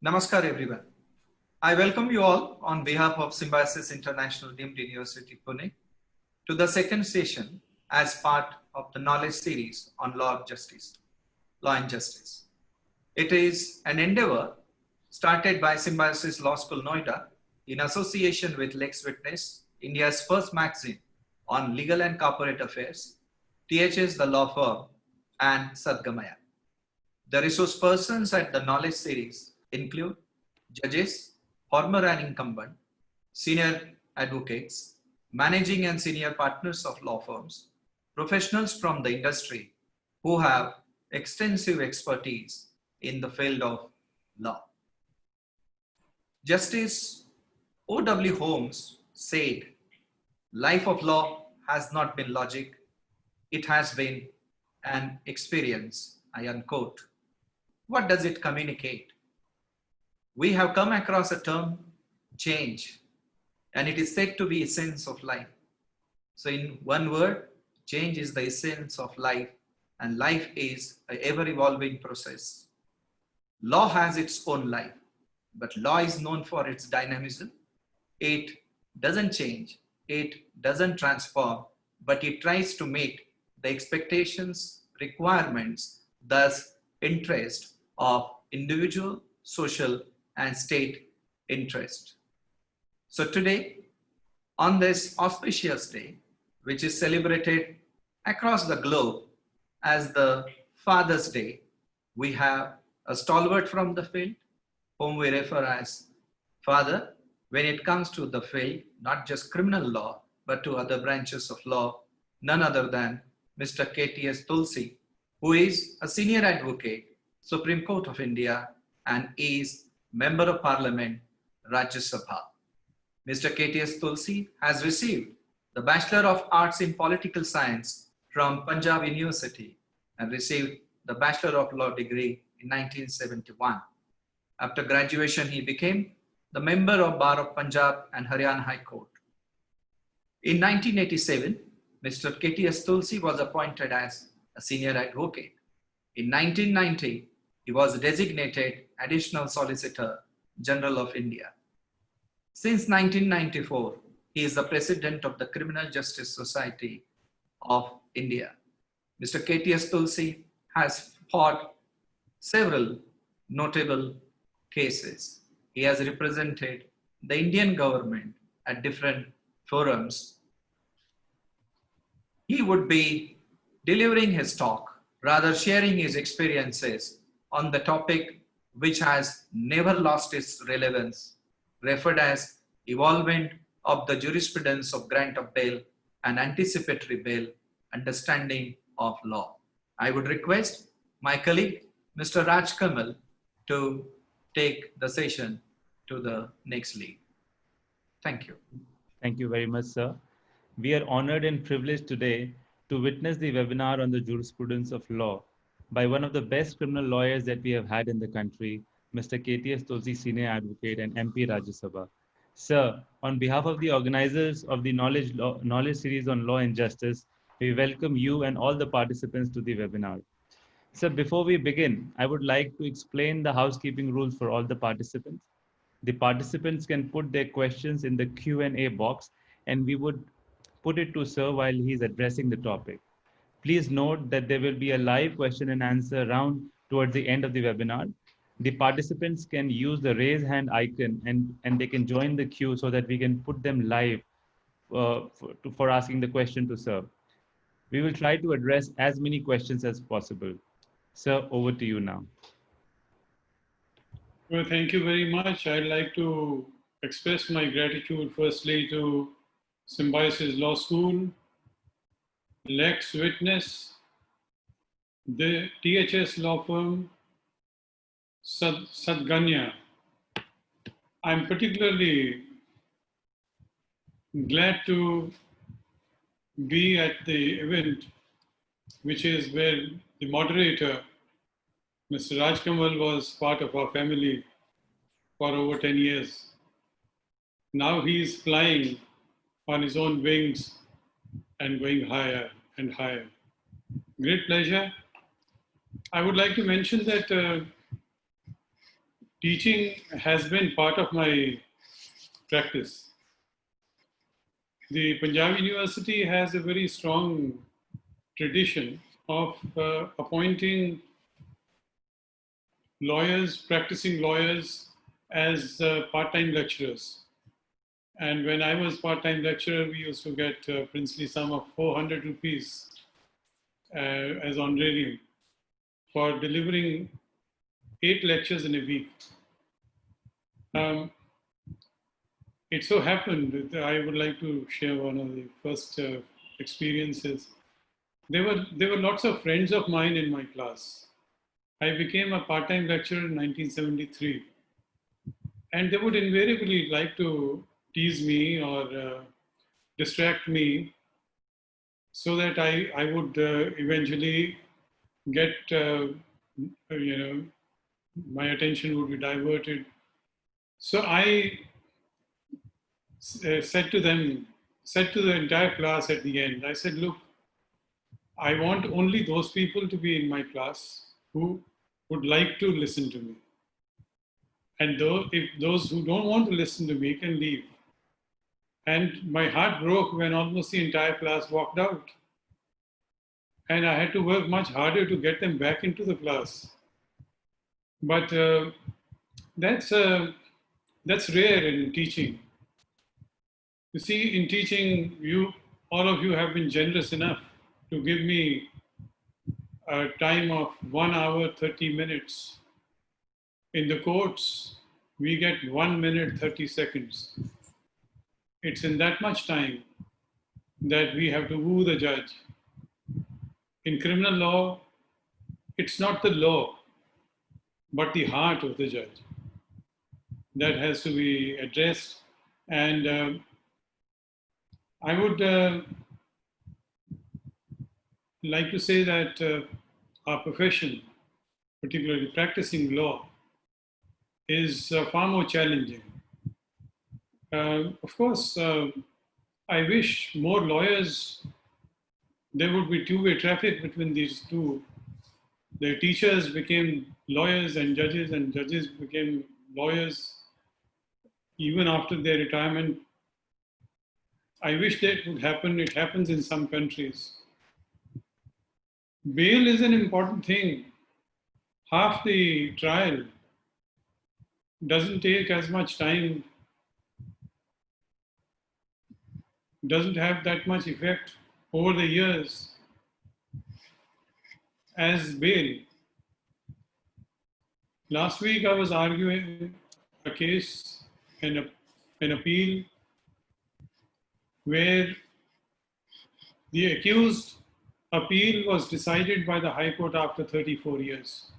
Namaskar everyone. I welcome you all on behalf of Symbiosis International Deemed University Pune to the second session as part of the knowledge series on law and justice. It is an endeavor started by Symbiosis Law School Noida in association with Lex Witness, India's first magazine on legal and corporate affairs, THS the law firm, and Sadgamaya. The resource persons at the knowledge series include judges, former and incumbent, senior advocates, managing and senior partners of law firms, professionals from the industry who have extensive expertise in the field of law. Justice O.W. Holmes said, "Life of law has not been logic, it has been an experience," I unquote. What does it communicate? We have come across a term, change, and it is said to be essence of life. So in one word, change is the essence of life, and life is an ever-evolving process. Law has its own life, but law is known for its dynamism. It doesn't change, it doesn't transform, but it tries to meet the expectations, requirements, thus interest of individual, social, and state interest. So today, on this auspicious day, which is celebrated across the globe as the Father's Day, we have a stalwart from the field, whom we refer as Father, when it comes to the field, not just criminal law, but to other branches of law, none other than Mr. KTS Tulsi, who is a senior advocate, Supreme Court of India, and is Member of Parliament, Rajya Sabha. Mr. KTS Tulsi has received the Bachelor of Arts in Political Science from Punjab University and received the Bachelor of Law degree in 1971. After graduation, he became the member of Bar of Punjab and Haryana High Court. In 1987, Mr. KTS Tulsi was appointed as a senior advocate. In 1990, he was designated Additional Solicitor General of India. Since 1994, he is the President of the Criminal Justice Society of India. Mr. KTS Tulsi has fought several notable cases. He has represented the Indian government at different forums. He would be delivering his talk, rather sharing his experiences on the topic which has never lost its relevance, referred as evolvement of the jurisprudence of grant of bail and anticipatory bail, understanding of law. I would request my colleague, Mr. Raj Kamal, to take the session to the next lead. Thank you. Thank you very much, sir. We are honored and privileged today to witness the webinar on the jurisprudence of law by one of the best criminal lawyers that we have had in the country, Mr. KTS Tulsi, Senior Advocate and MP Rajya Sabha. Sir, on behalf of the organizers of the knowledge series on law and justice, we welcome you and all the participants to the webinar. Sir, before we begin, I would like to explain the housekeeping rules for all the participants. The participants can put their questions in the Q&A box and we would put it to sir while he's addressing the topic. Please note that there will be a live question and answer round towards the end of the webinar. The participants can use the raise hand icon and they can join the queue so that we can put them live for asking the question to sir. We will try to address as many questions as possible. Sir, over to you now. Well, thank you very much. I'd like to express my gratitude firstly to Symbiosis Law School, Lex Witness, the THS law firm, Sadgamaya. I'm particularly glad to be at the event, which is where the moderator, Mr. Raj Kamal, was part of our family for over 10 years. Now he is flying on his own wings and going higher and higher. Great pleasure. I would like to mention that teaching has been part of my practice. The Punjab University has a very strong tradition of appointing lawyers, practicing lawyers, as part-time lecturers. And when I was part-time lecturer, we used to get a princely sum of 400 rupees as honorarium for delivering 8 lectures in a week. It so happened that I would like to share one of the first experiences. There were lots of friends of mine in my class. I became a part-time lecturer in 1973, and they would invariably like to tease me or distract me so that I would eventually get, my attention would be diverted. So I said to the entire class at the end, I said, look, I want only those people to be in my class who would like to listen to me. And if those who don't want to listen to me can leave. And my heart broke when almost the entire class walked out. And I had to work much harder to get them back into the class. But that's rare in teaching. You see, in teaching, all of you have been generous enough to give me a time of 1 hour, 30 minutes. In the courts, we get 1 minute, 30 seconds. It's in that much time that we have to woo the judge. In criminal law, it's not the law, but the heart of the judge that has to be addressed. And I would like to say that our profession, particularly practicing law, is far more challenging. Of course, I wish more lawyers, there would be two-way traffic between these two. The teachers became lawyers and judges became lawyers even after their retirement. I wish that would happen. It happens in some countries. Bail is an important thing. Half the trial doesn't take as much time, doesn't have that much effect over the years as bail. Last week I was arguing a case, an appeal, where the accused appeal was decided by the High Court after 34 years.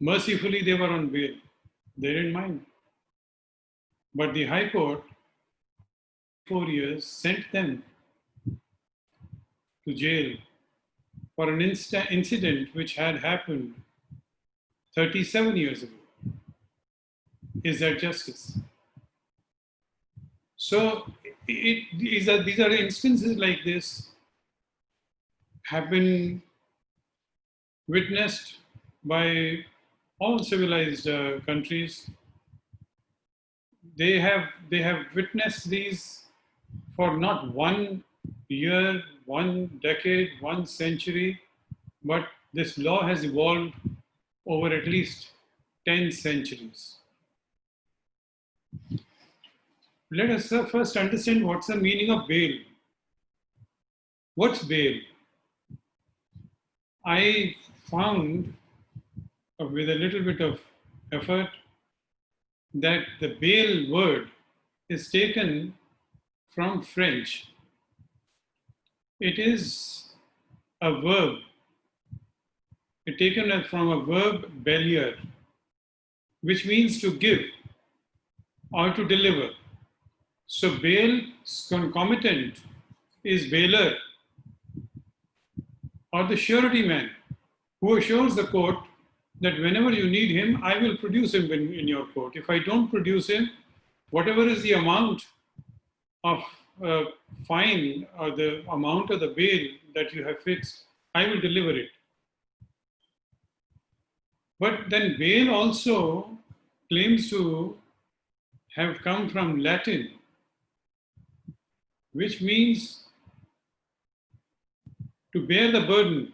Mercifully, they were on bail. They didn't mind. But the High Court, 4 years, sent them to jail for an incident which had happened 37 years ago. Is that justice? So these are instances like this have been witnessed by all civilized countries. They have witnessed these for not 1 year, 1 decade, 1 century, but this law has evolved over at least 10 centuries. Let us first understand what's the meaning of bail. What's bail? I found, with a little bit of effort, that the bail word is taken from French. It is a verb. It's taken from a verb baillir, which means to give or to deliver. So bail concomitant is bailor, or the surety man, who assures the court that whenever you need him, I will produce him in your court. If I don't produce him, whatever is the amount of fine or the amount of the bail that you have fixed, I will deliver it. But then bail also claims to have come from Latin, which means to bear the burden.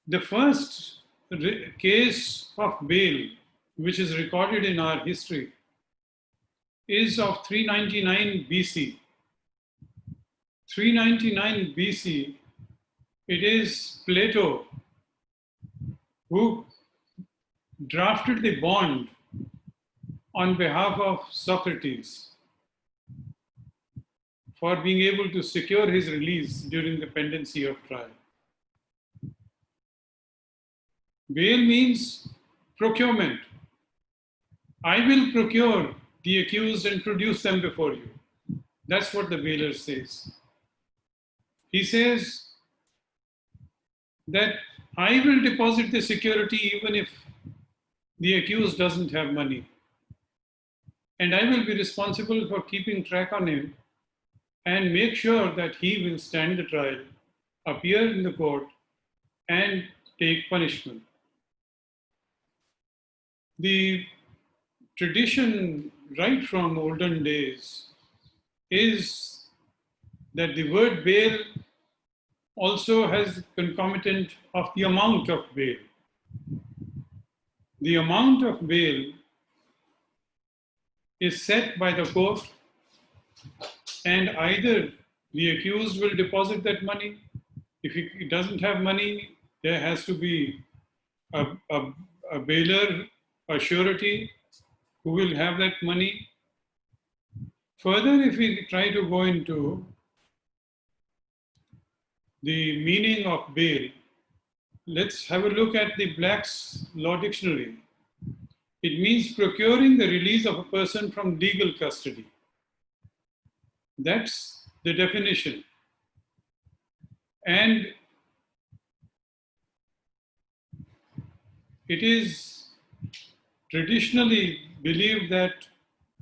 The first case of bail, which is recorded in our history, is of 399 BC. 399 BC, it is Plato who drafted the bond on behalf of Socrates for being able to secure his release during the pendency of trial. Bail means procurement. I will procure the accused and produce them before you. That's what the bailer says. He says that I will deposit the security even if the accused doesn't have money. And I will be responsible for keeping track on him and make sure that he will stand the trial, appear in the court, and take punishment. The tradition right from olden days is that the word bail also has concomitant of the amount of bail. The amount of bail is set by the court, and either the accused will deposit that money. If he doesn't have money, there has to be a bailer, a surety, who will have that money. Further, if we try to go into the meaning of bail, let's have a look at the Black's Law Dictionary. It means procuring the release of a person from legal custody. That's the definition. And it is traditionally believed that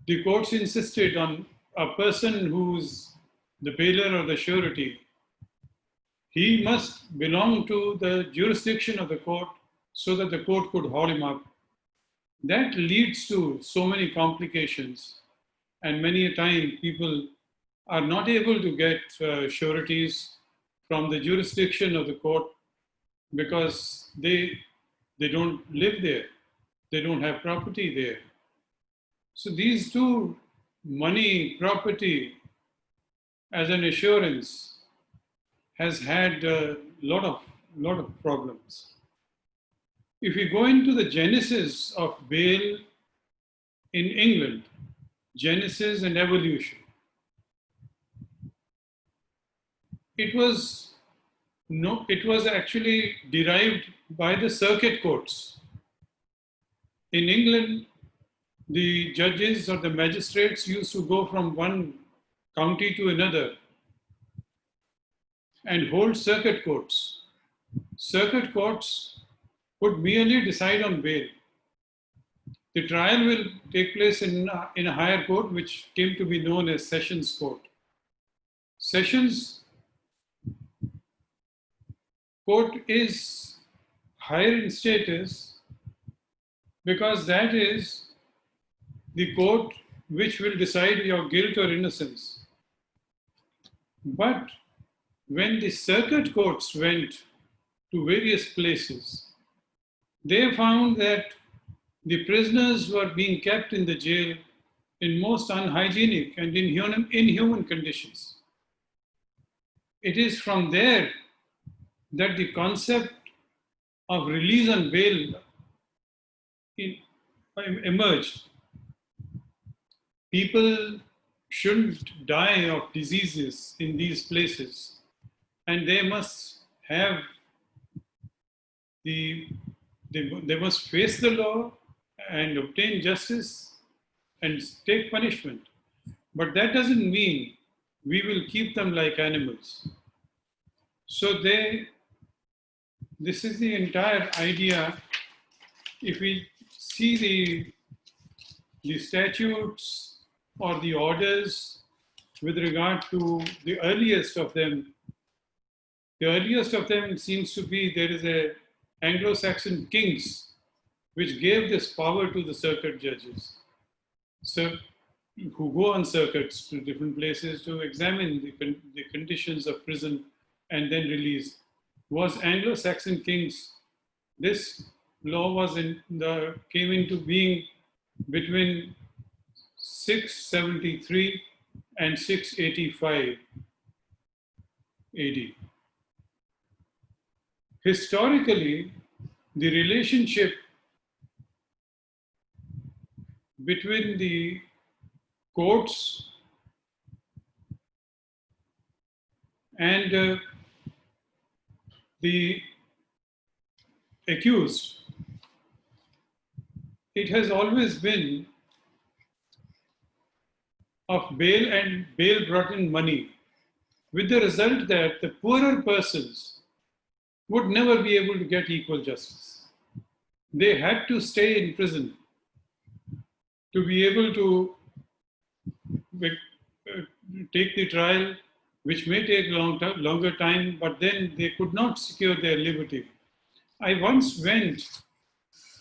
the courts insisted on a person who's the bailer or the surety. He must belong to the jurisdiction of the court so that the court could haul him up. That leads to so many complications, and many a time people are not able to get sureties from the jurisdiction of the court because they don't live there. They don't have property there. So these two, money, property, as an assurance, has had a lot of problems. If we go into the genesis of bail in England, genesis and evolution, it was actually derived by the circuit courts. In England, the judges or the magistrates used to go from one county to another and hold circuit courts. Circuit courts would merely decide on bail. The trial will take place in a higher court, which came to be known as Sessions Court. Sessions Court is higher in status because that is the court which will decide your guilt or innocence. But when the circuit courts went to various places, they found that the prisoners were being kept in the jail in most unhygienic and inhuman conditions. It is from there that the concept of release on bail emerged. People shouldn't die of diseases in these places, and they must have they must face the law and obtain justice and take punishment. But that doesn't mean we will keep them like animals. So this is the entire idea. If we see the statutes or the orders with regard to the earliest of them seems to be there is a Anglo-Saxon kings, which gave this power to the circuit judges. So, who go on circuits to different places to examine the conditions of prison and then release, was Anglo-Saxon kings. This law came into being between 673 and 685 AD. Historically, the relationship between the courts and the accused, it has always been of bail, and bail brought in money, with the result that the poorer persons would never be able to get equal justice. They had to stay in prison to be able to take the trial, which may take longer time, but then they could not secure their liberty. I once went,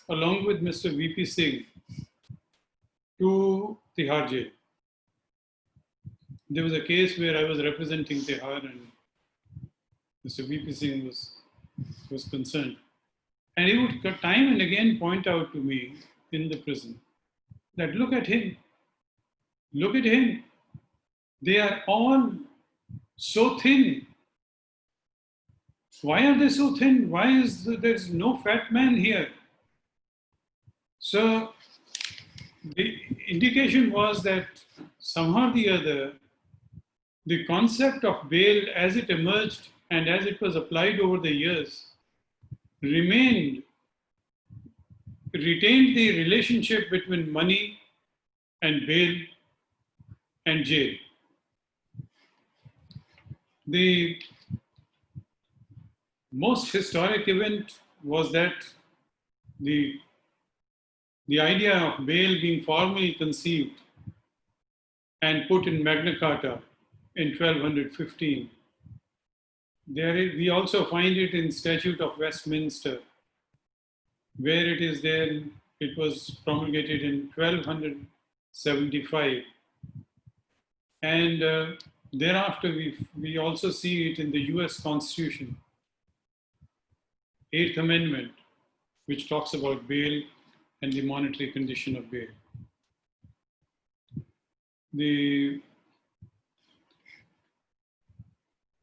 along with Mr. V.P. Singh, to Tihar jail. There was a case where I was representing Tihar and Mr. V.P. Singh was concerned. And he would time and again point out to me in the prison that look at him. They are all so thin. Why are they so thin? Why is there's no fat man here? So the indication was that somehow or the other, the concept of bail as it emerged and as it was applied over the years retained the relationship between money and bail and jail. The most historic event was that the idea of bail being formally conceived and put in Magna Carta in 1215. We also find it in Statute of Westminster, where it is there. It was promulgated in 1275. And thereafter, we also see it in the US Constitution, 8th Amendment, which talks about bail and the monetary condition of bail.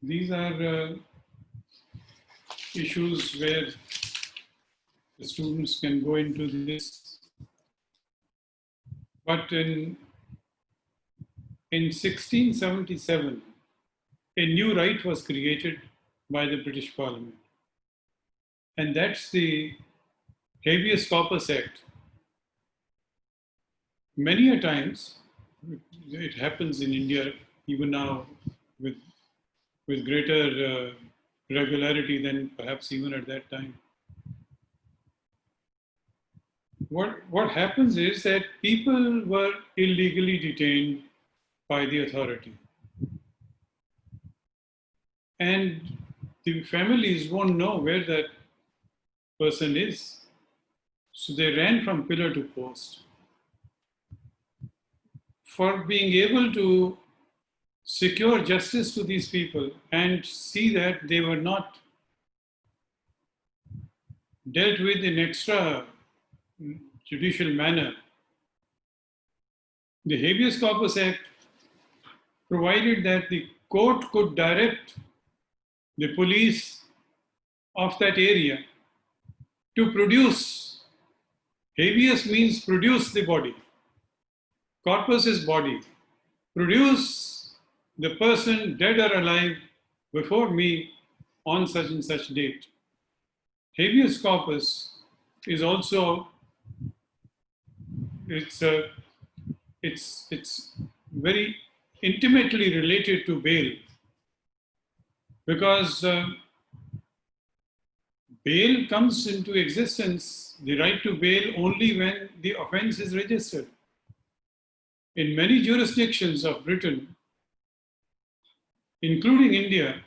These are issues where the students can go into this. But in 1677, a new right was created by the British Parliament. And that's the Habeas Corpus Act. Many a times, it happens in India, even now, with greater regularity than perhaps even at that time. What happens is that people were illegally detained by the authority. And the families won't know where that person is. So they ran from pillar to post. For being able to secure justice to these people and see that they were not dealt with in extra judicial manner, the Habeas Corpus Act provided that the court could direct the police of that area to produce. Habeas means produce the body. Corpus is body. Produce the person, dead or alive, before me on such and such date. Habeas corpus is also, it's very intimately related to bail, because bail comes into existence, the right to bail, only when the offense is registered. In many jurisdictions of Britain, including India,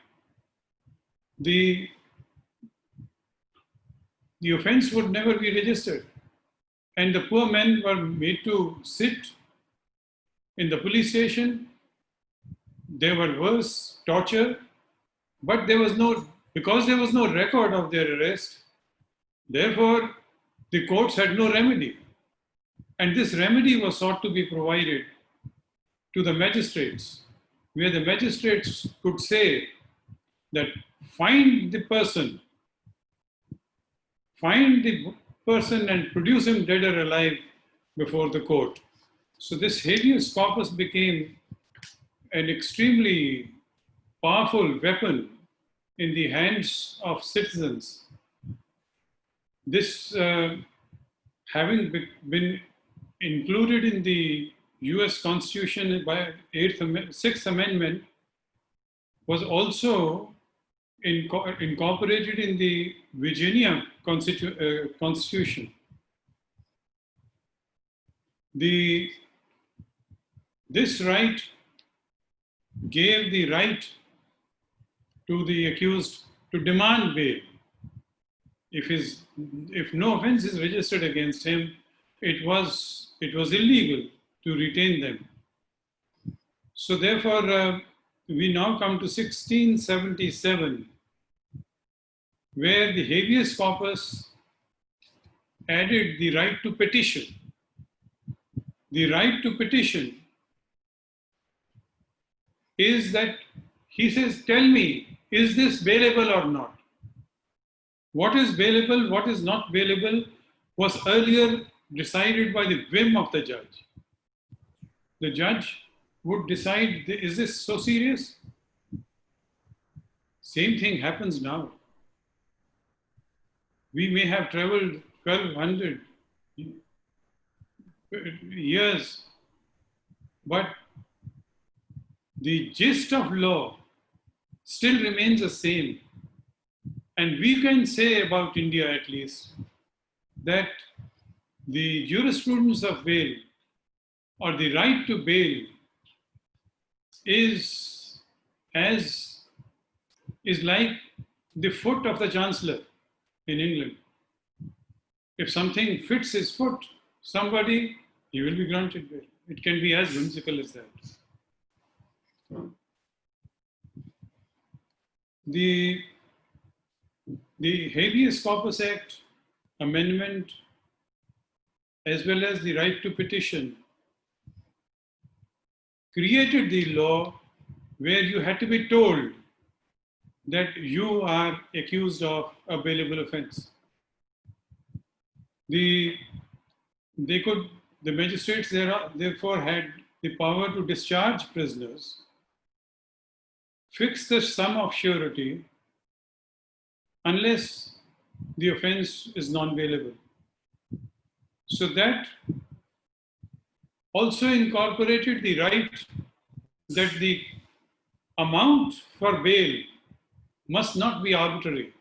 the the offense would never be registered. And the poor men were made to sit in the police station. There were worse torture, but because there was no record of their arrest, therefore the courts had no remedy. And this remedy was sought to be provided to the magistrates, where the magistrates could say that find the person and produce him dead or alive before the court. So this habeas corpus became an extremely powerful weapon in the hands of citizens. This having been included in the US Constitution by Sixth Amendment, was also incorporated in the Virginia Constitution. This right gave the right to the accused to demand bail. If no offense is registered against him, it was illegal to retain them. So therefore, we now come to 1677, where the habeas corpus added the right to petition. The right to petition is that he says, tell me, is this bailable or not? What is bailable, what is not bailable was earlier decided by the whim of the judge. The judge would decide, is this so serious? Same thing happens now. We may have traveled 1200 years, but the gist of law still remains the same. And we can say about India at least that the jurisprudence of bail or the right to bail is like the foot of the chancellor in England. If something fits his foot, somebody, he will be granted bail. It can be as whimsical as that. The Habeas Corpus Act amendment, as well as the right to petition, created the law where you had to be told that you are accused of a bailable offense. The magistrates therefore had the power to discharge prisoners, fix the sum of surety unless the offense is non-bailable. So that also incorporated the right that the amount for bail must not be arbitrary,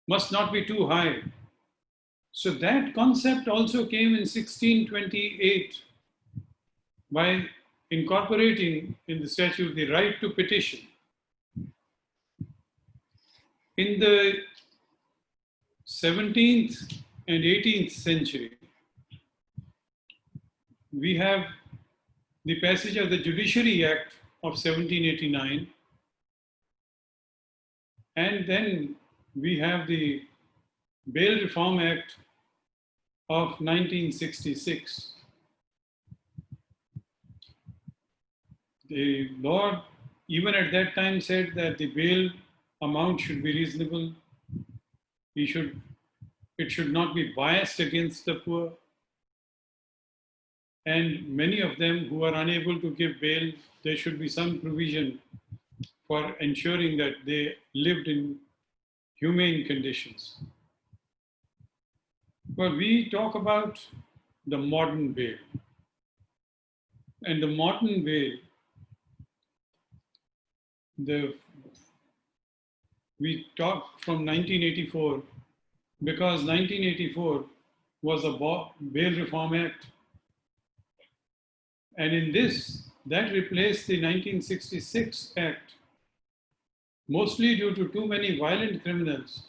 must not be too high. So that concept also came in 1628 by incorporating in the statute the right to petition. In the 17th and 18th century, we have the passage of the Judiciary Act of 1789, and then we have the Bail Reform Act of 1966. The law, even at that time, said that the bail amount should be reasonable. It should not be biased against the poor. And many of them who are unable to give bail, there should be some provision for ensuring that they lived in humane conditions. But we talk about the modern bail. And the modern bail, we talk from 1984 because 1984 was a Bail Reform Act. And in this, that replaced the 1966 Act, mostly due to too many violent criminals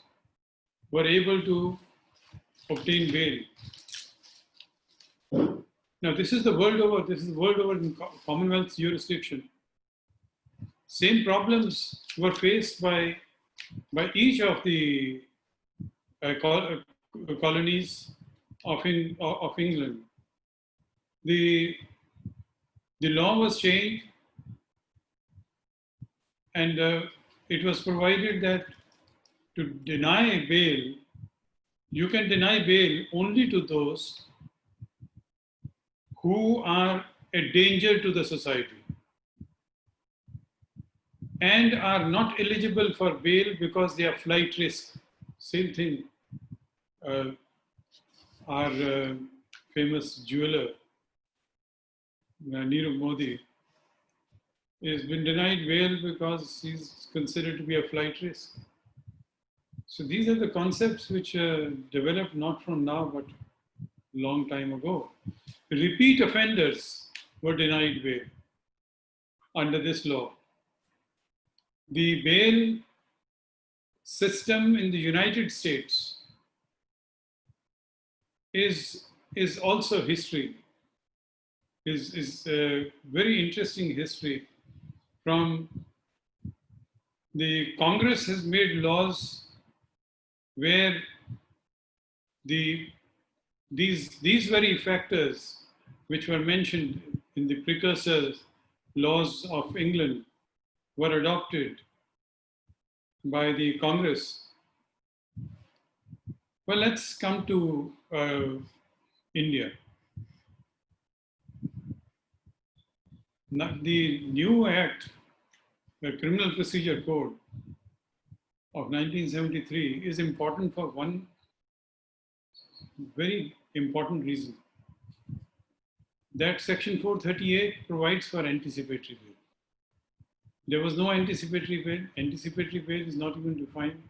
were able to obtain bail. Now, this is the world over. This is the world over in Commonwealth jurisdiction. Same problems were faced by each of the colonies of England. The law was changed, and it was provided that to deny bail, you can deny bail only to those who are a danger to the society and are not eligible for bail because they are flight risk. Same thing. Our famous jeweler, Nirav Modi, has been denied bail because he's considered to be a flight risk. So these are the concepts which developed not from now, but long time ago. Repeat offenders were denied bail under this law. The bail system in the United States is also history, is a very interesting history. From the Congress has made laws where these very factors which were mentioned in the precursor laws of England were adopted by the Congress. Well, let's come to India. Now, the new act, the Criminal Procedure Code of 1973, is important for one very important reason. That Section 438 provides for anticipatory bail. There was no anticipatory bail. Anticipatory bail is not even defined.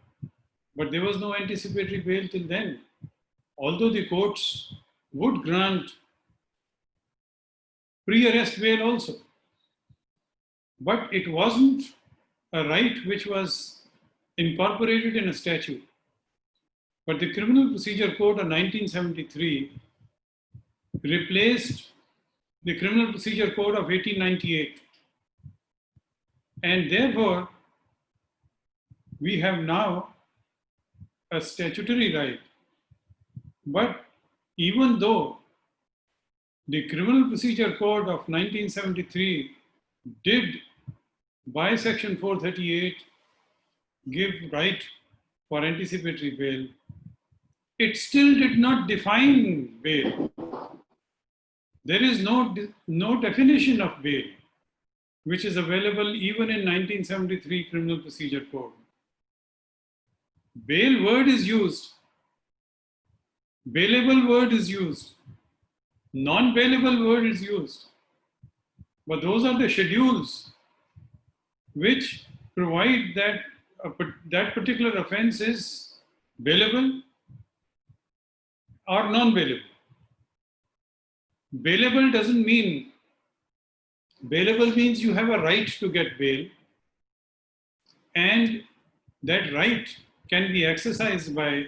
But there was no anticipatory bail till then. Although the courts would grant pre-arrest bail also. But it wasn't a right which was incorporated in a statute. But the Criminal Procedure Code of 1973 replaced the Criminal Procedure Code of 1898. And therefore, we have now a statutory right. But even though the Criminal Procedure Code of 1973 did, by Section 438, give right for anticipatory bail, it still did not define bail. There is no definition of bail, which is available even in 1973 Criminal Procedure Code. Bail word is used, bailable word is used, non-bailable word is used. But those are the schedules which provide that that particular offense is bailable or non-bailable. Bailable doesn't mean, bailable means you have a right to get bail, and that right can be exercised by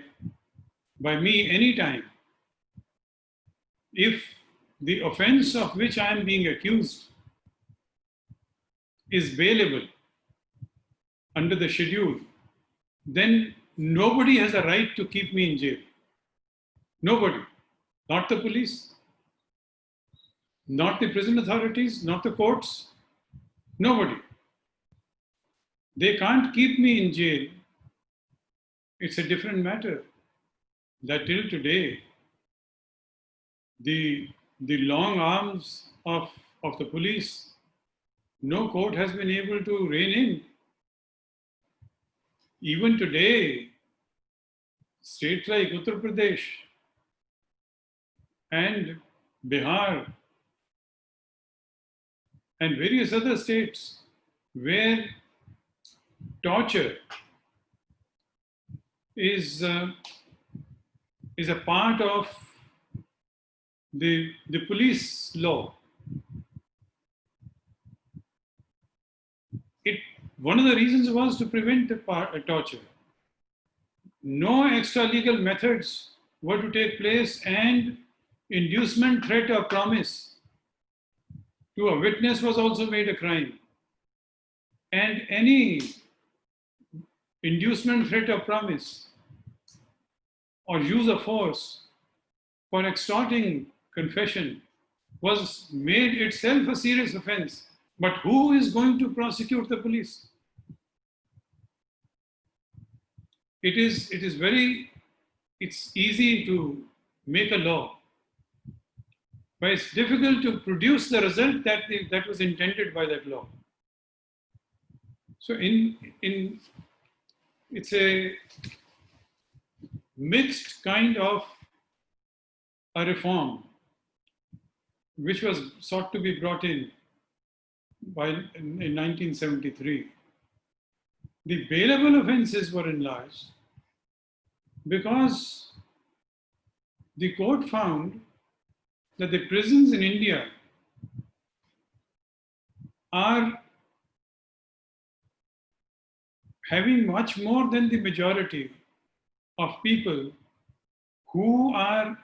me anytime. If the offense of which I am being accused is bailable under the schedule, then nobody has a right to keep me in jail. Nobody. Not the police, not the prison authorities, not the courts, nobody. They can't keep me in jail. It's a different matter that till today, the long arms of the police, no court has been able to rein in. Even today, states like Uttar Pradesh and Bihar and various other states where torture is a part of the police law. One of the reasons was to prevent torture. No extra legal methods were to take place and inducement, threat, or promise to a witness was also made a crime. And any inducement, threat, or promise or use of force for extorting confession was made itself a serious offense. But who is going to prosecute the police? It's easy to make a law, but it's difficult to produce the result that was intended by that law. So it's a mixed kind of a reform which was sought to be brought in in 1973. The bailable offences were enlarged because the court found that the prisons in India are having much more than the majority of people who are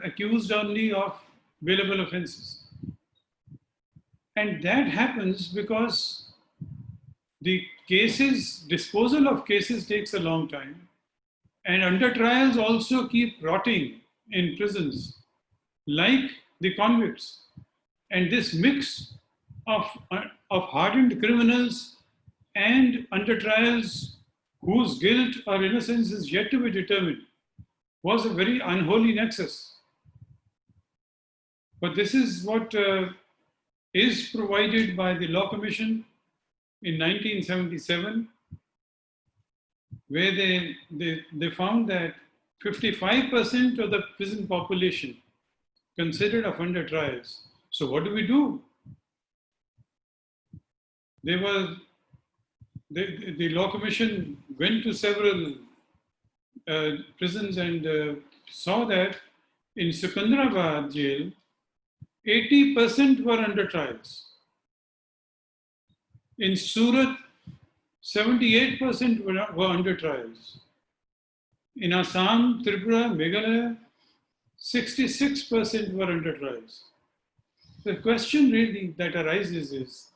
accused only of bailable offences. And that happens because the disposal of cases takes a long time, and under trials also keep rotting in prisons like the convicts. And this mix of hardened criminals and under trials whose guilt or innocence is yet to be determined was a very unholy nexus. But this is what is provided by the Law Commission in 1977, where they found that 55% of the prison population considered of under trials. So what do we do? The Law Commission went to several prisons and saw that in Secunderabad jail, 80% were under trials. In Surat, 78% were under trials. In Assam, Tripura, Meghalaya, 66% were under trials. The question really that arises is,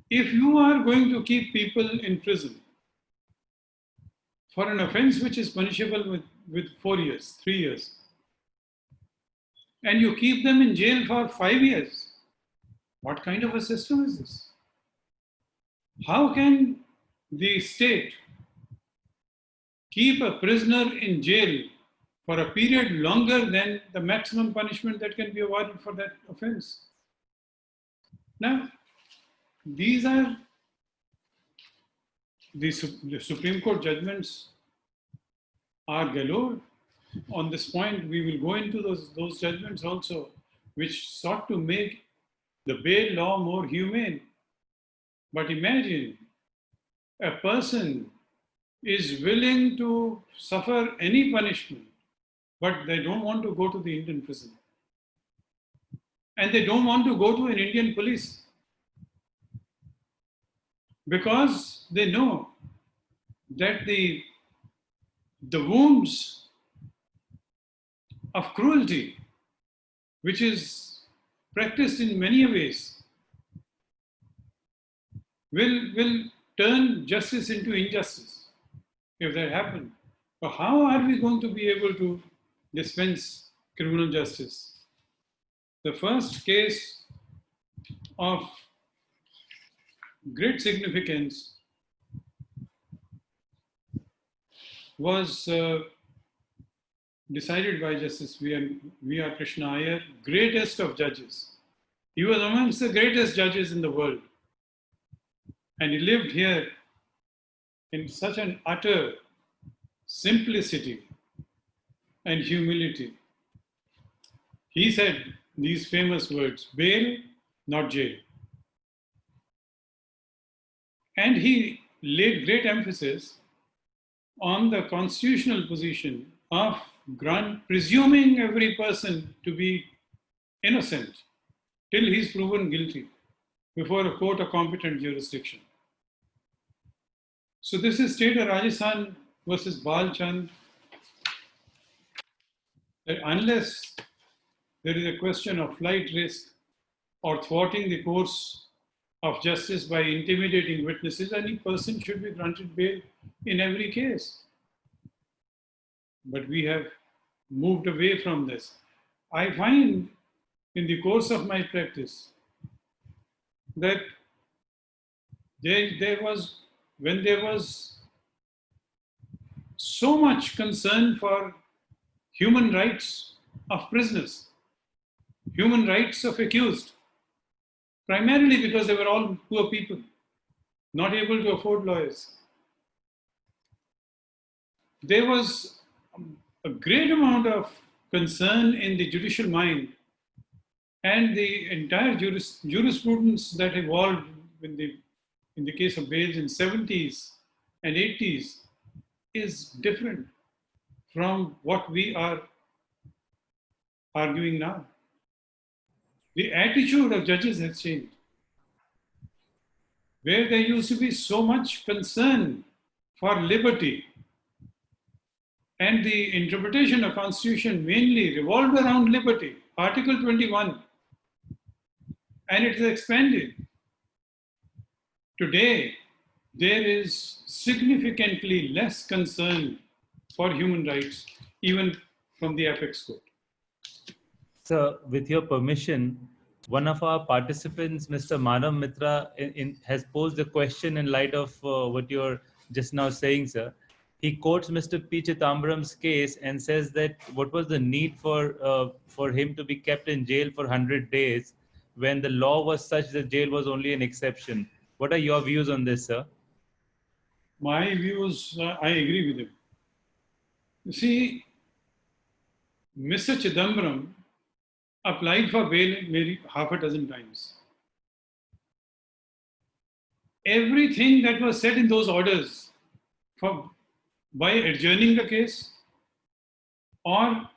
if you are going to keep people in prison for an offense which is punishable with 4 years, 3 years, and you keep them in jail for 5 years, what kind of a system is this? How can the state keep a prisoner in jail for a period longer than the maximum punishment that can be awarded for that offense? Now, these are the Supreme Court judgments are galore. On this point, we will go into those judgments also, which sought to make the bail law more humane. But imagine a person is willing to suffer any punishment, but they don't want to go to the Indian prison. And they don't want to go to an Indian police because they know that the wounds of cruelty, which is practiced in many ways, will turn justice into injustice if that happens. But how are we going to be able to dispense criminal justice? The first case of great significance was decided by Justice V.R. Krishna Iyer, greatest of judges. He was amongst the greatest judges in the world. And he lived here in such an utter simplicity and humility. He said these famous words, bail, not jail. And he laid great emphasis on the constitutional position of presuming every person to be innocent till he is proven guilty before a court of competent jurisdiction. So this is State of Rajasthan versus Bal Chand, that unless there is a question of flight risk or thwarting the course of justice by intimidating witnesses, any person should be granted bail in every case. But we have moved away from this. I find in the course of my practice that when there was so much concern for human rights of prisoners, human rights of accused, primarily because they were all poor people, not able to afford lawyers. There was a great amount of concern in the judicial mind, and the entire jurisprudence that evolved in the case of bails in 70s and 80s is different from what we are arguing now. The attitude of judges has changed. Where there used to be so much concern for liberty, and the interpretation of Constitution mainly revolved around liberty, Article 21, and it is expanded. Today, there is significantly less concern for human rights, even from the apex court. Sir, with your permission, one of our participants, Mr. Manav Mitra, has posed a question in light of what you're just now saying, sir. He quotes Mr. P. Chidambaram's case and says that what was the need for him to be kept in jail for 100 days when the law was such that jail was only an exception. What are your views on this, sir? My views, I agree with him. You see, Mr. Chidambaram applied for bail maybe half a dozen times. Everything that was said in those orders by adjourning the case or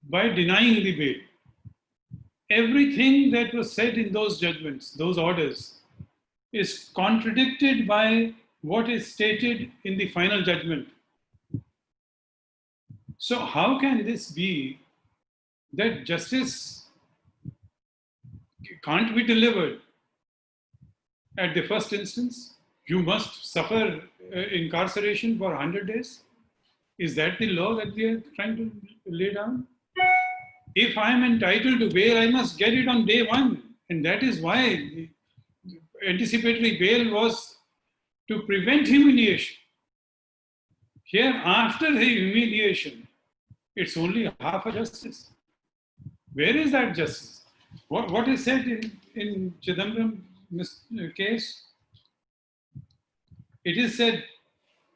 by denying the bail, everything that was said in those judgments, those orders, is contradicted by what is stated in the final judgment. So how can this be that justice can't be delivered at the first instance? You must suffer incarceration for 100 days? Is that the law that we are trying to lay down? If I am entitled to bail, I must get it on day one. And that is why anticipatory bail was to prevent humiliation. Here, after the humiliation, it's only half a justice. Where is that justice? What is said in Chidambaram's case? It is said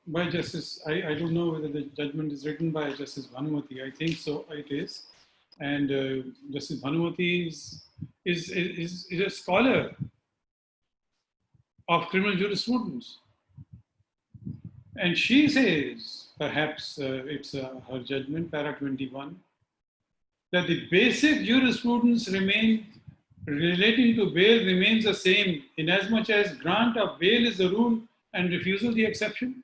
by Justice, I don't know whether the judgment is written by Justice Bhanumati. I think so, it is. And Justice Bhanumati is a scholar of criminal jurisprudence. And she says, perhaps it's her judgment, para 21, that the basic jurisprudence relating to bail remains the same, inasmuch as grant of bail is the rule and refusal the exception.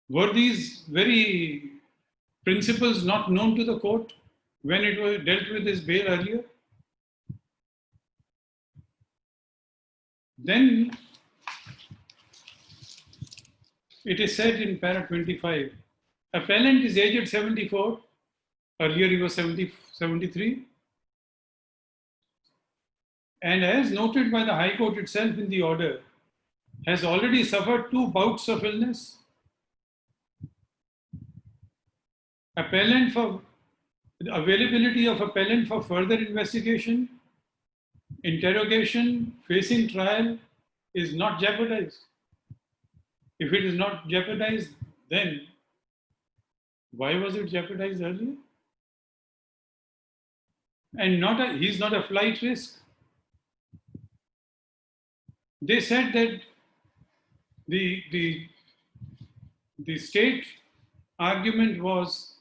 Were these very principles not known to the court when it was dealt with this bail earlier? Then it is said in para 25, appellant is aged 74, earlier he was 73, and as noted by the High Court itself in the order, has already suffered 2 bouts of illness. Appellant for the availability of appellant for further investigation, interrogation, facing trial is not jeopardized. If it is not jeopardized, then why was it jeopardized earlier? And he's not a flight risk. They said that the state argument was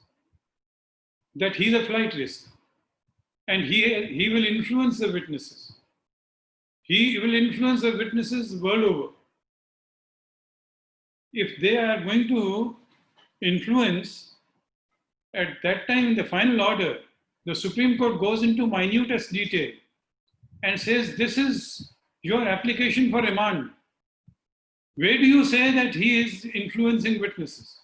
that he's a flight risk and he will influence the witnesses. He will influence the witnesses world over. If they are going to influence, at that time in the final order, the Supreme Court goes into minutest detail and says, this is your application for remand. Where do you say that he is influencing witnesses?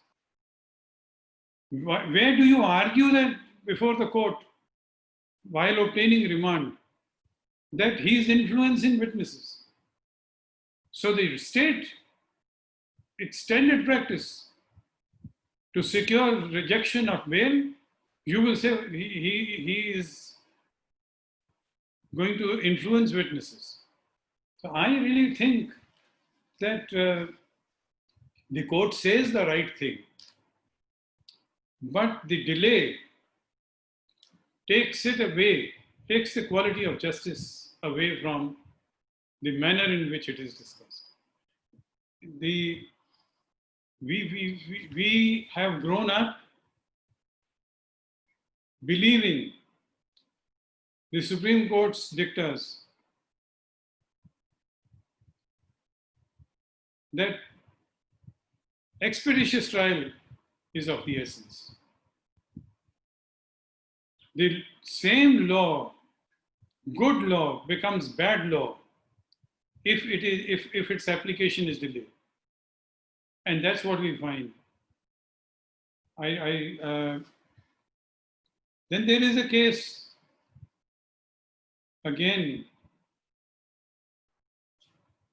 Where do you argue that before the court, while obtaining remand, that he is influencing witnesses? So the state, its standard practice to secure rejection of bail, you will say he is going to influence witnesses. So I really think that the court says the right thing, but the delay takes the quality of justice away from the manner in which it is discussed. We have grown up believing the Supreme Court's dictas that expeditious trial is of the essence. The same law, good law, becomes bad law if its application is delayed. And that's what we find. Then there is a case, again,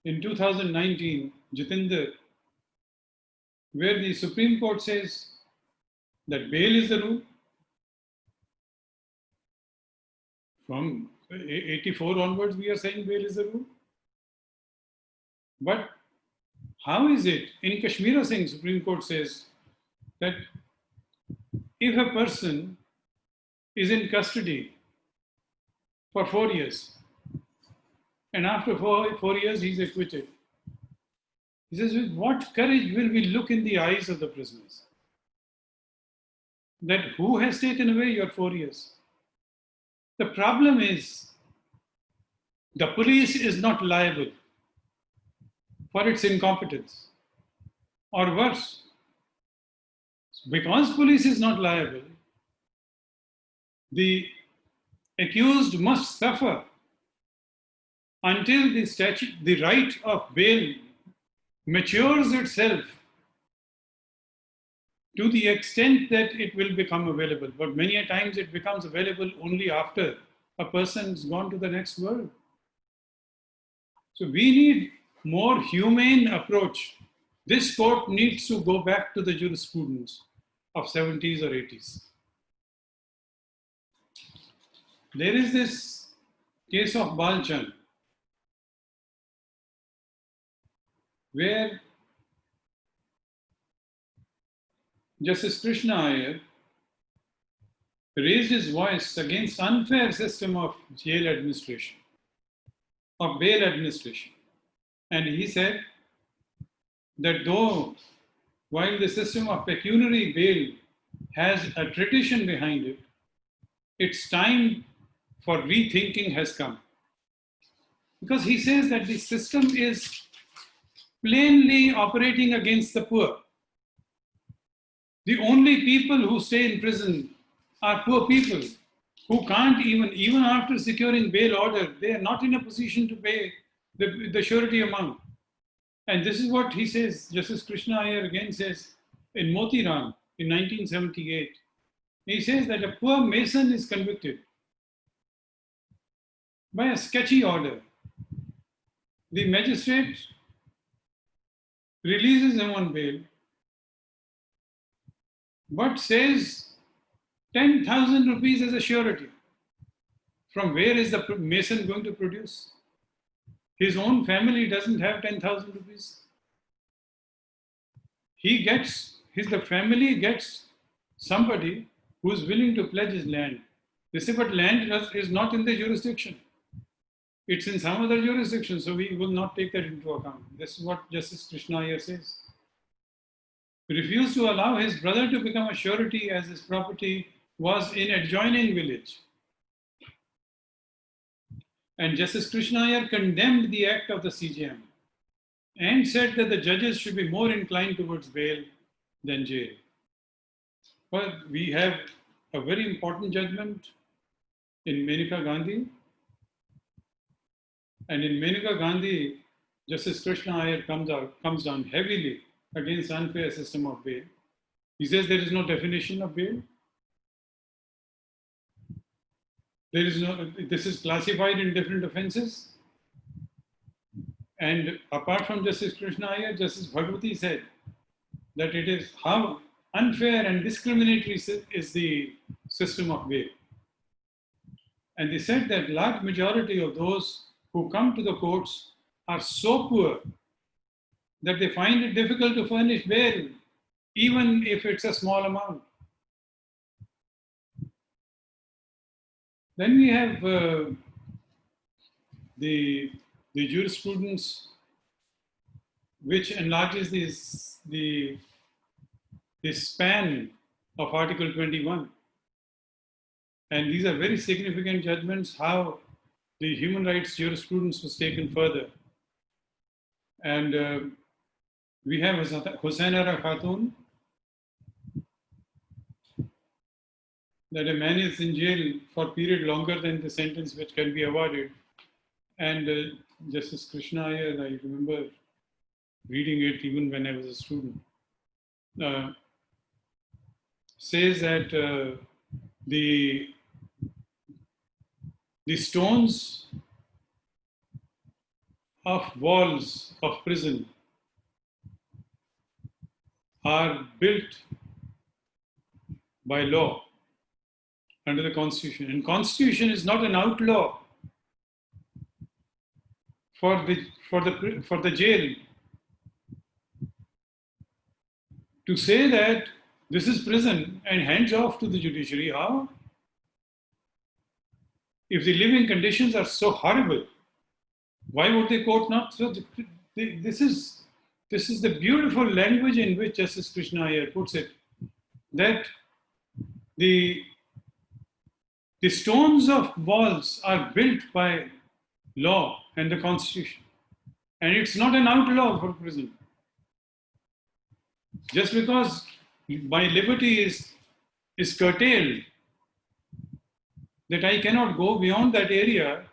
in 2019, Jitinder, where the Supreme Court says that bail is the rule. From 84 onwards, we are saying bail is the rule. But how is it? In Kashmir Singh, Supreme Court says that if a person is in custody for 4 years, and after four years he's acquitted, he says, with what courage will we look in the eyes of the prisoners? That who has taken away your 4 years? The problem is the police is not liable for its incompetence, or worse, because police is not liable, the accused must suffer until the right of bail matures itself to the extent that it will become available. But many a times it becomes available only after a person's gone to the next world. So we need more humane approach. This court needs to go back to the jurisprudence of 70s or 80s. There is this case of Balchand, where Justice Krishna Iyer raised his voice against unfair system of jail administration, of bail administration. And he said that though, while the system of pecuniary bail has a tradition behind it, its time for rethinking has come. Because he says that the system is plainly operating against the poor. The only people who stay in prison are poor people who can't even after securing bail order, they are not in a position to pay the surety amount. And this is what he says, Justice Krishna Iyer again says in Moti Ram in 1978. He says that a poor mason is convicted by a sketchy order. The magistrate releases him on bail, but says 10,000 rupees as a surety. From where is the mason going to produce? His own family doesn't have 10,000 rupees. The family gets somebody who is willing to pledge his land. They say, but land is not in the jurisdiction. It's in some other jurisdiction, so we will not take that into account. This is what Justice Krishna Iyer says. He refused to allow his brother to become a surety as his property was in adjoining village. And Justice Krishna Iyer condemned the act of the CJM and said that the judges should be more inclined towards bail than jail. Well, we have a very important judgment in Menaka Gandhi. And in Menaka Gandhi, Justice Krishna Iyer comes down heavily against unfair system of bail. He says there is no definition of bail. There is no, this is classified in different offenses. And apart from Justice Krishna Iyer, Justice Bhagwati said that it is how unfair and discriminatory is the system of bail. And they said that large majority of those who come to the courts are so poor that they find it difficult to furnish bail, even if it's a small amount. Then we have the jurisprudence which enlarges the span of Article 21. And these are very significant judgments, how the human rights jurisprudence was taken further. And we have Hussain Ara Khatun, that a man is in jail for a period longer than the sentence which can be awarded. And Justice Krishna Iyer, I remember reading it even when I was a student, says that the stones of walls of prison are built by law under the Constitution. And Constitution is not an outlaw for the jail to say that this is prison and hands off to the judiciary. How? If the living conditions are so horrible, why would the court not? So this is the beautiful language in which Justice Krishna Iyer puts it, that the stones of walls are built by law and the Constitution. And it's not an outlaw for prison. Just because my liberty is curtailed, that I cannot go beyond that area,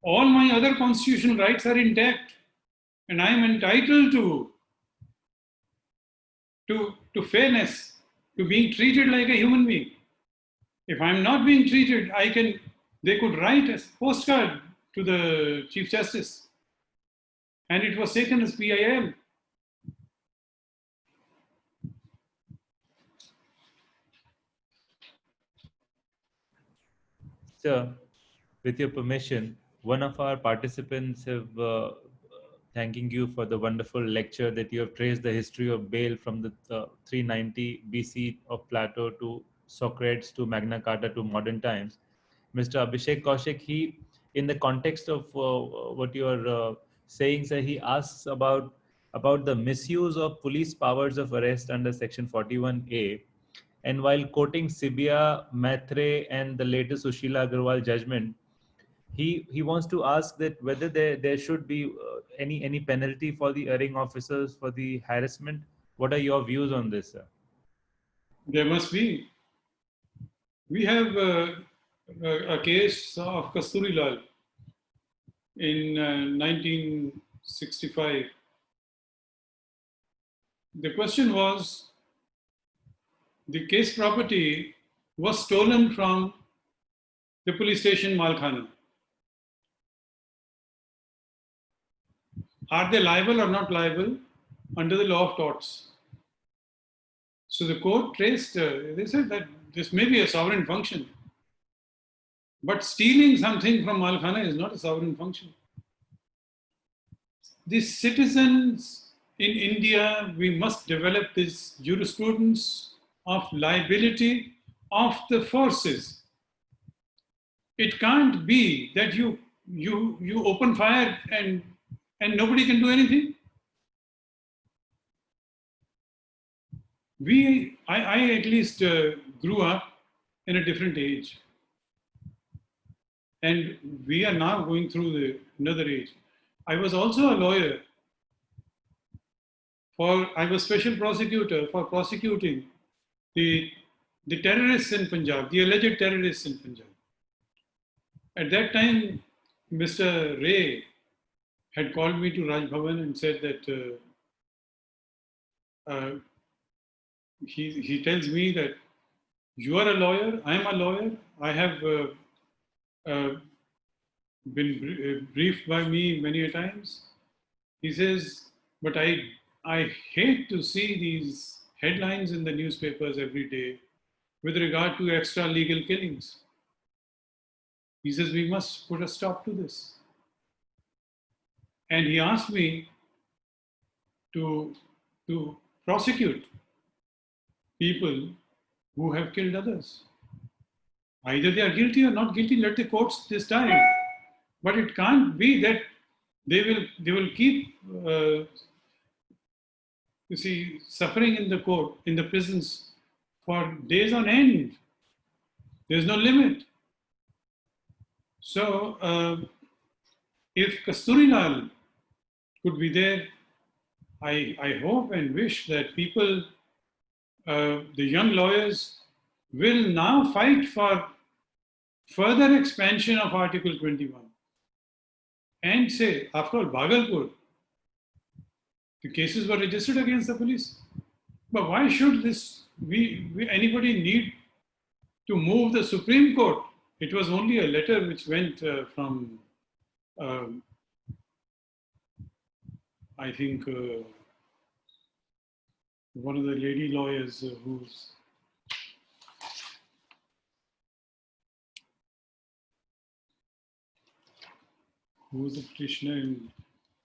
all my other constitutional rights are intact. And I am entitled to fairness, to being treated like a human being. If I'm not being treated, they could write a postcard to the Chief Justice, and it was taken as PIL. Sir, with your permission, one of our participants have thanking you for the wonderful lecture that you have traced the history of bail from the 390 BC of Plato to Socrates to Magna Carta to modern times. Mr. Abhishek Kaushik, he, in the context of what you are saying, sir, he asks about the misuse of police powers of arrest under Section 41A. And while quoting Sibia, Maitre, and the latest Sushila Agarwal judgment, he wants to ask that whether there should be any penalty for the erring officers for the harassment. What are your views on this, sir? There must be. We have a case of Kasturi Lal in 1965. The question was, the case property was stolen from the police station Malkhana. Are they liable or not liable under the law of torts? So the court traced, they said that this may be a sovereign function, but stealing something from Malkhana is not a sovereign function. The citizens in India, we must develop this jurisprudence of liability of the forces. It can't be that you open fire and nobody can do anything. I at least grew up in a different age. And we are now going through another age. I was also a lawyer. I was special prosecutor for prosecuting the the terrorists in Punjab, the alleged terrorists in Punjab. At that time, Mr. Ray had called me to Raj Bhavan and said that he tells me that you are a lawyer, I am a lawyer, I have been briefed by me many a times. He says, but I hate to see these headlines in the newspapers every day with regard to extra legal killings. He says, we must put a stop to this. And he asked me to prosecute people who have killed others. Either they are guilty or not guilty, let the courts decide. But it can't be that they will keep suffering in the court, in the prisons for days on end. There's no limit. So if Kasturilal could be there, I hope and wish that people, the young lawyers, will now fight for further expansion of Article 21 and say, after all, Bhagalpur, the cases were registered against the police. But why should anybody need to move the Supreme Court? It was only a letter which went from, I think, one of the lady lawyers who's the petitioner in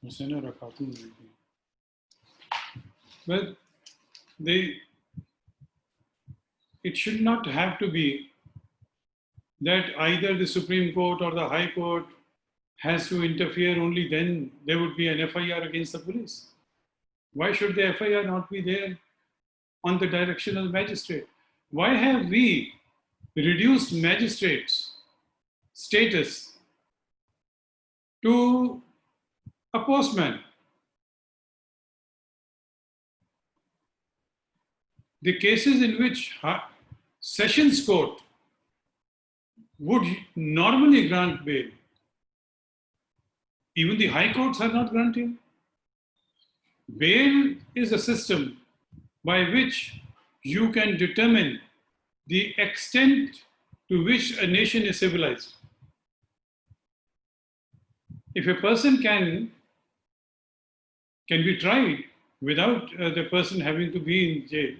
Hussain or Khatun. But it should not have to be that either the Supreme Court or the High Court has to interfere, only then there would be an FIR against the police. Why should the FIR not be there on the directional magistrate? Why have we reduced magistrates' status to a postman? The cases in which Sessions Court would normally grant bail, even the high courts are not granting. Bail is a system by which you can determine the extent to which a nation is civilized. If a person can be tried without the person having to be in jail,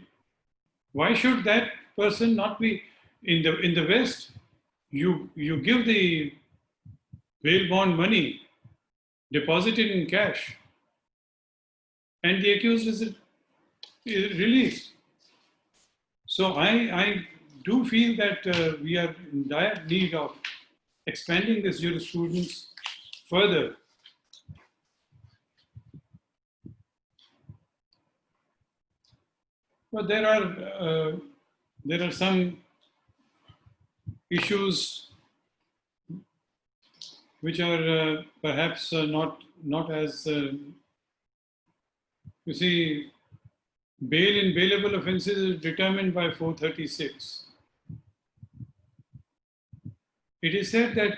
why should that person not be in the West? You give the bail bond money deposited in cash, and the accused is released. So I do feel that we are in dire need of expanding this jurisprudence further. But there are some issues which are perhaps not as you see, bail in bailable offences is determined by 436. It is said that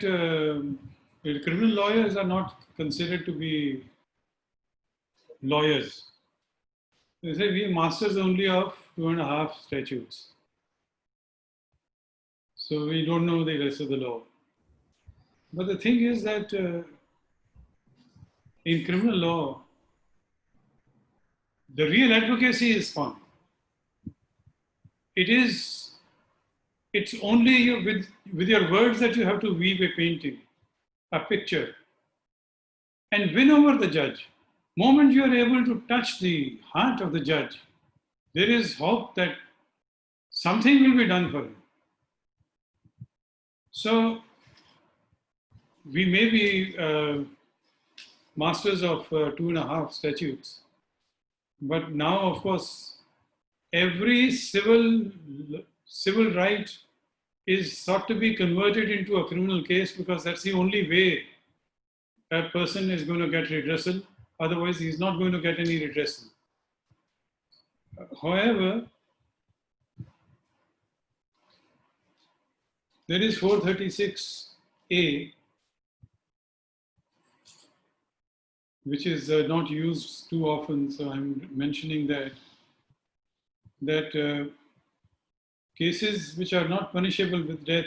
criminal lawyers are not considered to be lawyers. They say we are masters only of 2.5 statutes. So we don't know the rest of the law. But the thing is that in criminal law, the real advocacy is found. It's only with your words that you have to weave a painting, a picture, and win over the judge. Moment you are able to touch the heart of the judge, there is hope that something will be done for him. So we may be masters of 2.5 statutes, but now, of course, every civil right is sought to be converted into a criminal case, because that's the only way a person is going to get redressal. Otherwise, he's not going to get any redressal. However, There is 436A, which is not used too often, so I'm mentioning that cases which are not punishable with death,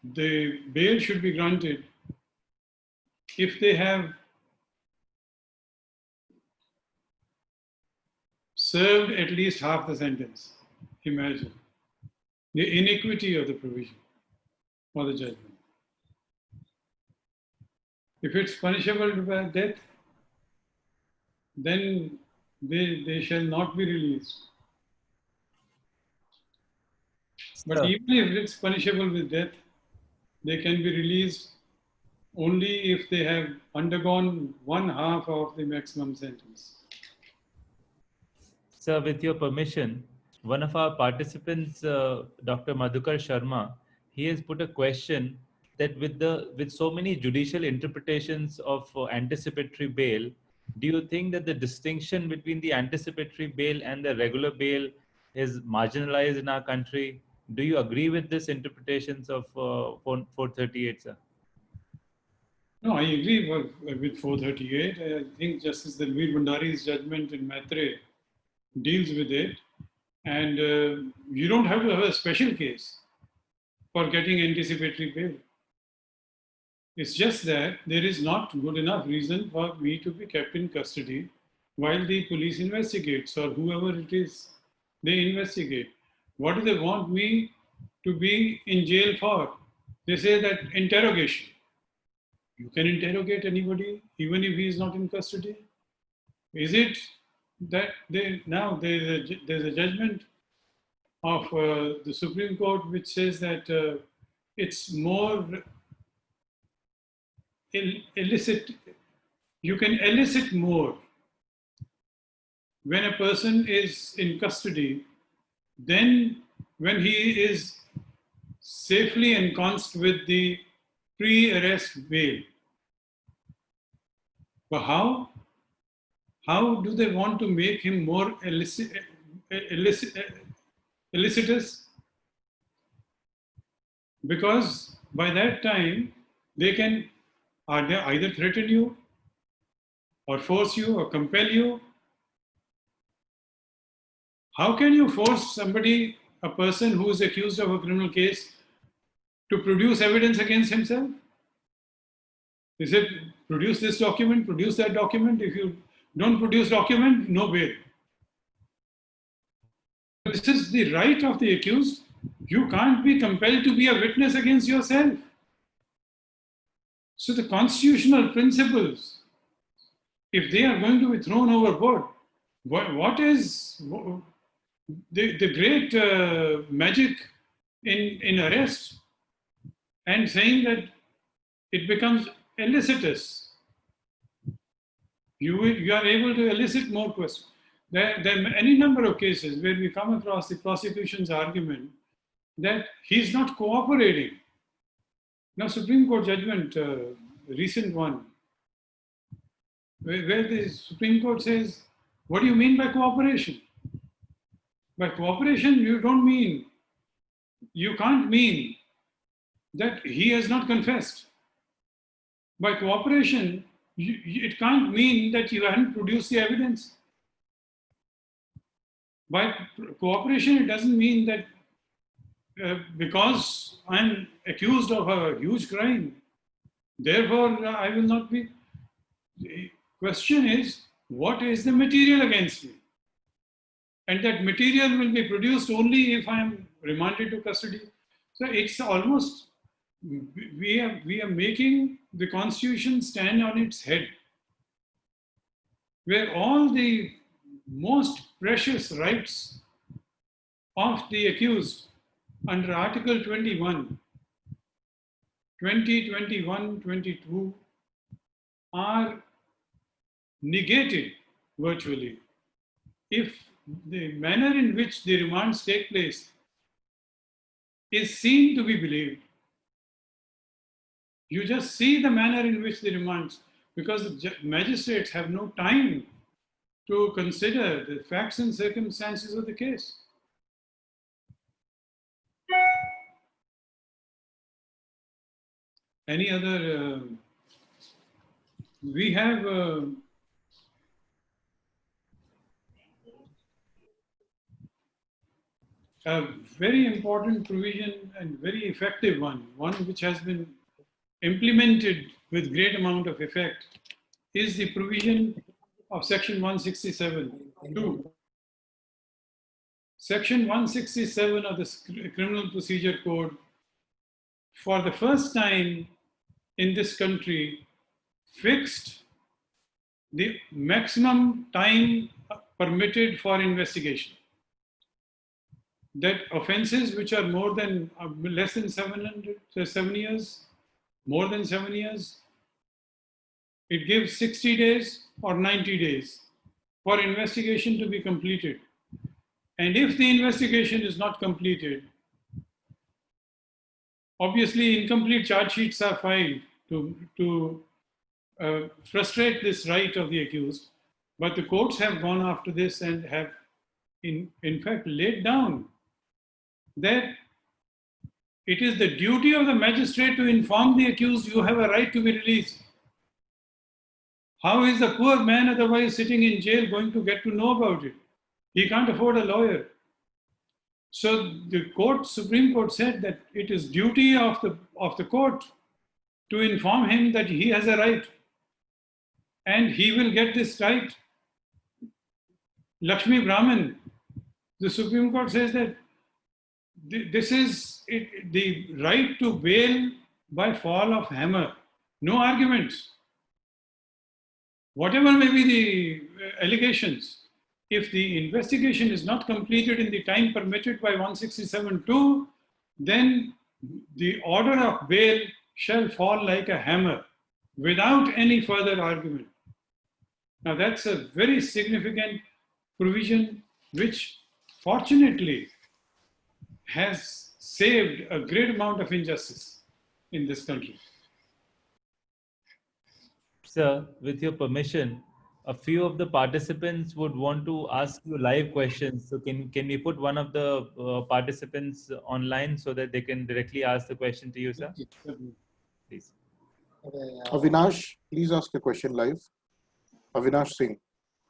the bail should be granted if they have served at least half the sentence. Imagine the iniquity of the provision or the judgment. If it's punishable by death, then they shall not be released. But Sir. even if it's punishable with death, they can be released only if they have undergone one half of the maximum sentence. Sir, with your permission, one of our participants, Dr. Madhukar Sharma, he has put a question that with so many judicial interpretations of anticipatory bail, do you think that the distinction between the anticipatory bail and the regular bail is marginalized in our country? Do you agree with this interpretations of 438, sir? No, I agree with 438. I think Justice Dalveer Bhandari's judgment in Matre deals with it. And you don't have to have a special case for getting anticipatory bail. It's just that there is not good enough reason for me to be kept in custody while the police investigates, or whoever it is they investigate. What do they want me to be in jail for? They say that interrogation. You can interrogate anybody even if he is not in custody. Is it that now there's a judgment of the Supreme Court which says that it's more illicit, you can elicit more when a person is in custody than when he is safely ensconced with the pre-arrest bail. But how? How do they want to make him more illicitous? Because by that time, they can either threaten you or force you or compel you. How can you force somebody, a person who is accused of a criminal case, to produce evidence against himself? They said, produce this document, produce that document. If you don't produce document, no bail. This is the right of the accused. You can't be compelled to be a witness against yourself. So the constitutional principles, if they are going to be thrown overboard, what is the great magic in arrest and saying that it becomes elicitous? You are able to elicit more questions. There are any number of cases where we come across the prosecution's argument that he's not cooperating. Now, Supreme Court judgment, recent one, where the Supreme Court says, what do you mean by cooperation? By cooperation, you can't mean that he has not confessed. By cooperation, it can't mean that you haven't produced the evidence. By cooperation, it doesn't mean that because I'm accused of a huge crime, therefore I will not be. The question is, what is the material against me? And that material will be produced only if I am remanded to custody. So it's almost, we are making the Constitution stand on its head, where all the most precious rights of the accused under Article 21, 20, 21, 22 are negated virtually if the manner in which the remands take place is seen to be believed. You just see the manner in which the remands, because the magistrates have no time to consider the facts and circumstances of the case. any other, we have a very important provision and very effective one which has been implemented with great amount of effect, is the provision of Section 167(2). Section 167 of the Criminal Procedure Code, for the first time in this country, fixed the maximum time permitted for investigation. That offenses which are more than less than 7 years, more than 7 years, it gives 60 days or 90 days for investigation to be completed. And if the investigation is not completed, obviously incomplete charge sheets are filed to frustrate this right of the accused. But the courts have gone after this and have in fact laid down that it is the duty of the magistrate to inform the accused you have a right to be released. How is the poor man otherwise sitting in jail going to get to know about it? He can't afford a lawyer. So the Supreme Court said that it is duty of the court to inform him that he has a right and he will get this right. Lakshmi Brahman, the Supreme Court says that this is the right to bail by fall of hammer. No arguments. Whatever may be the allegations, if the investigation is not completed in the time permitted by 167(2), then the order of bail shall fall like a hammer without any further argument. Now that's a very significant provision which fortunately has saved a great amount of injustice in this country. Sir, with your permission, a few of the participants would want to ask you live questions. So can we put one of the participants online so that they can directly ask the question to you, sir? Please. Avinash, please ask a question live. Avinash Singh.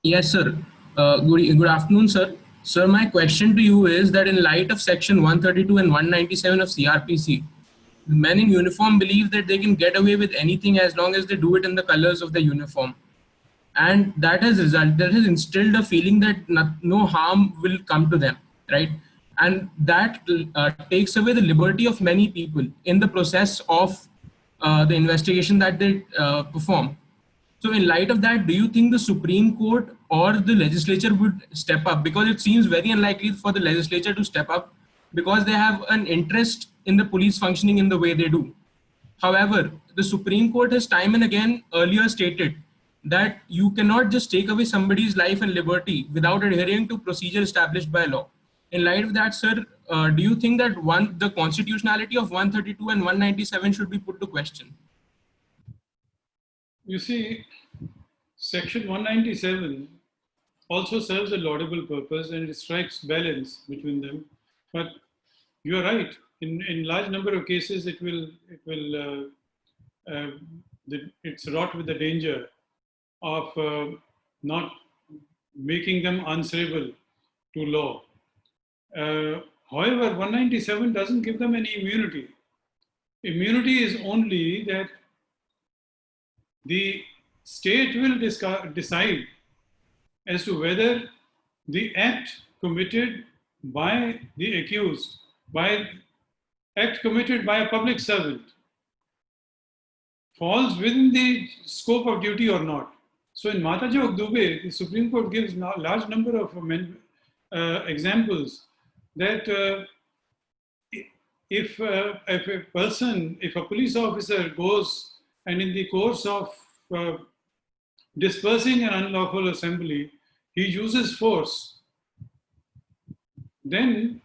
Yes, sir. Good afternoon, sir. Sir, my question to you is that in light of Section 132 and 197 of CRPC, men in uniform believe that they can get away with anything as long as they do it in the colors of the uniform. And that has instilled a feeling that no harm will come to them, right? And that takes away the liberty of many people in the process of the investigation that they perform. So in light of that, do you think the Supreme Court or the legislature would step up? Because it seems very unlikely for the legislature to step up because they have an interest in the police functioning in the way they do. However, the Supreme Court has time and again earlier stated that you cannot just take away somebody's life and liberty without adhering to procedure established by law. In light of that, sir, do you think that the constitutionality of 132 and 197 should be put to question? You see, Section 197 also serves a laudable purpose and it strikes balance between them. But you are right. In large number of cases, it's wrought with the danger of not making them answerable to law. However, 197 doesn't give them any immunity. Immunity is only that the state will decide as to whether the act committed by the accused, committed by a public servant, falls within the scope of duty or not. So in Mata Jog Dubey, the Supreme Court gives a large number of examples that if a police officer goes and in the course of dispersing an unlawful assembly, he uses force, then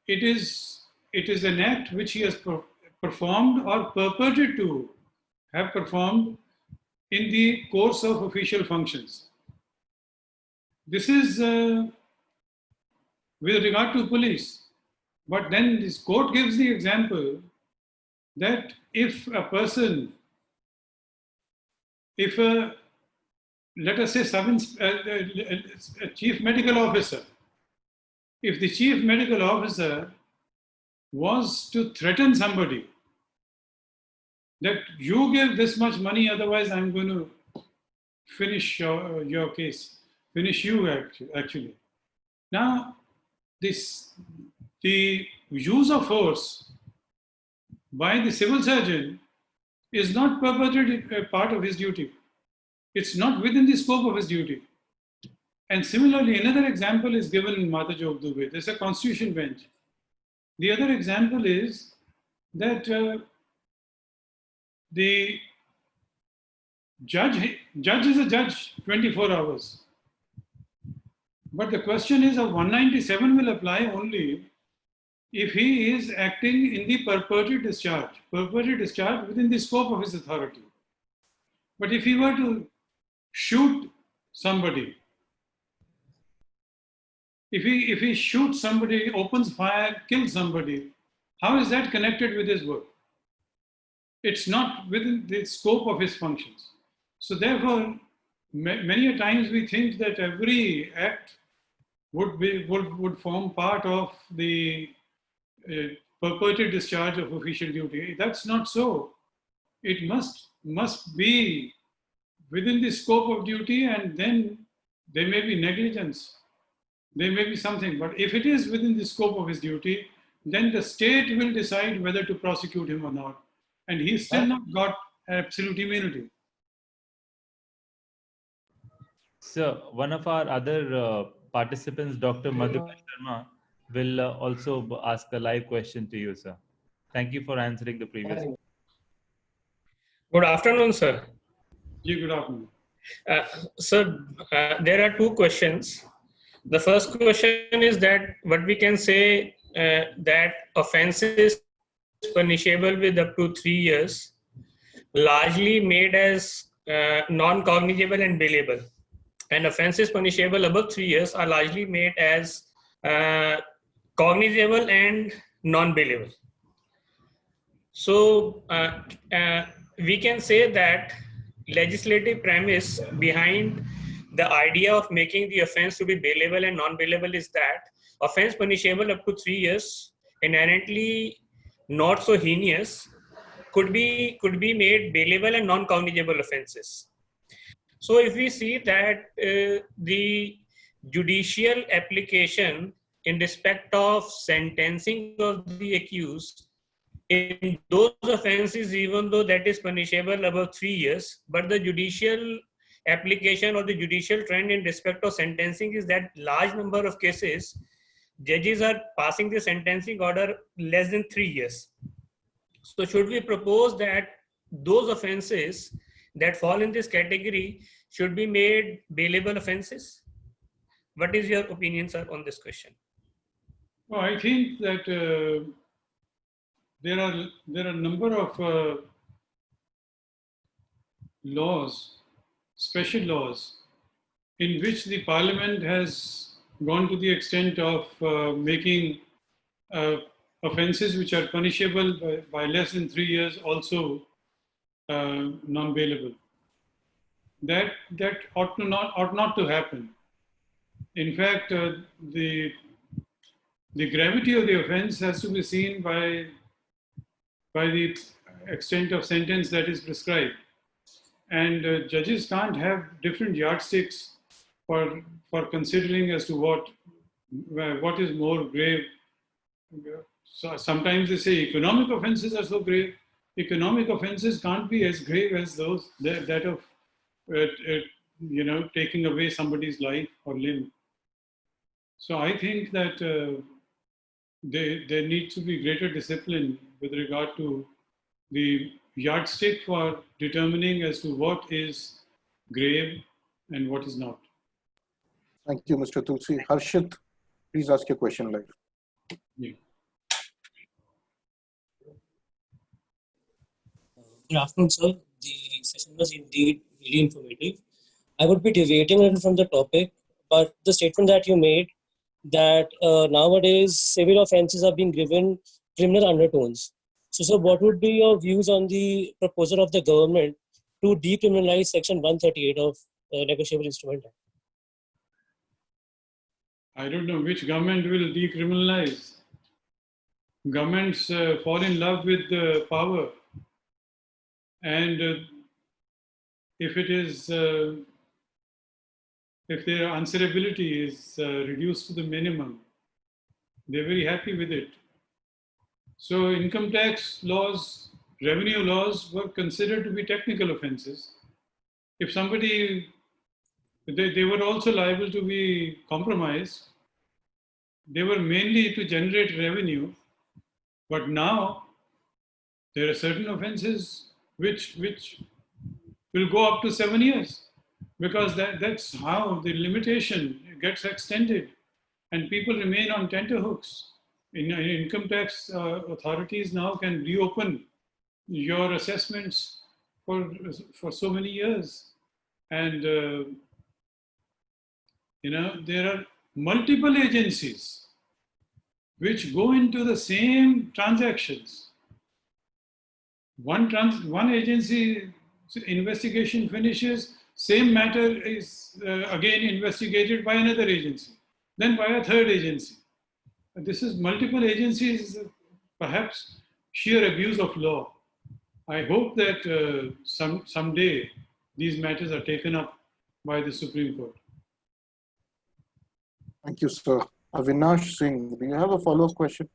it is an act which he has performed or purported to have performed in the course of official functions. This is with regard to police. But then this court gives the example that if a person, if a, let us say, a chief medical officer, if the chief medical officer was to threaten somebody that you give this much money, otherwise I'm going to finish your case, finish you actually. Now, the use of force by the civil surgeon is not perpetrated a part of his duty. It's not within the scope of his duty. And similarly, another example is given in Mata Jog Dubey. There's a constitution bench. The other example is that the judge is a judge 24 hours. But the question is, a 197 will apply only if he is acting in the purported discharge within the scope of his authority. But if he were to shoot somebody, if he shoots somebody, opens fire, kills somebody, how is that connected with his work? It's not within the scope of his functions. So therefore, many a times we think that every act would form part of the purported discharge of official duty. That's not so. It must be within the scope of duty, and then there may be negligence. There may be something, but if it is within the scope of his duty, then the state will decide whether to prosecute him or not. And he's still not got absolute immunity. Sir, one of our other participants, Dr. Madhukar Sharma, will also ask a live question to you, sir. Thank you for answering the previous. Good afternoon, sir. Yeah, good afternoon. Sir, there are two questions. The first question is that what we can say that offenses punishable with up to 3 years, largely made as non-cognizable and bailable, and offenses punishable above 3 years are largely made as cognizable and non-bailable. So we can say that legislative premise behind the idea of making the offense to be bailable and non-bailable is that offense punishable up to 3 years, inherently not so heinous, could be made bailable and non-cognizable offenses. So if we see that the judicial application in respect of sentencing of the accused in those offenses, even though that is punishable above 3 years, but the judicial application or the judicial trend in respect of sentencing is that large number of cases, judges are passing the sentencing order less than 3 years. So should we propose that those offenses that fall in this category should be made bailable offenses? What is your opinion, sir, on this question? Well, I think that there are a number of laws, special laws, in which the Parliament has gone to the extent of making offences which are punishable by less than 3 years also non-bailable. That ought not to happen. In fact, the gravity of the offence has to be seen by the extent of sentence that is prescribed. And judges can't have different yardsticks for considering as to what is more grave. So sometimes they say economic offences are so grave. Economic offences can't be as grave as those that of taking away somebody's life or limb. So I think that there needs to be greater discipline with regard to the yardstick for determining as to what is grave and what is not. Thank you, Mr. Tulsi. Harshit, please ask your question live. Yeah. Good afternoon, sir. The session was indeed really informative. I would be deviating a little from the topic, but the statement that you made that nowadays civil offences are being given criminal undertones. So, sir, what would be your views on the proposal of the government to decriminalize Section 138 of Negotiable Instrument Act? I don't know which government will decriminalize. Governments fall in love with power, and if it is if their answerability is reduced to the minimum, they're very happy with it. So income tax laws, revenue laws were considered to be technical offenses. If somebody, they were also liable to be compromised. They were mainly to generate revenue, but now there are certain offenses which will go up to 7 years, because that's how the limitation gets extended and people remain on tenterhooks. Income tax authorities now can reopen your assessments for so many years. And, there are multiple agencies which go into the same transactions. One agency investigation finishes, same matter is again investigated by another agency, then by a third agency. This is multiple agencies, perhaps sheer abuse of law. I hope that someday these matters are taken up by the Supreme Court. Thank you, sir. Avinash Singh, do you have a follow-up question?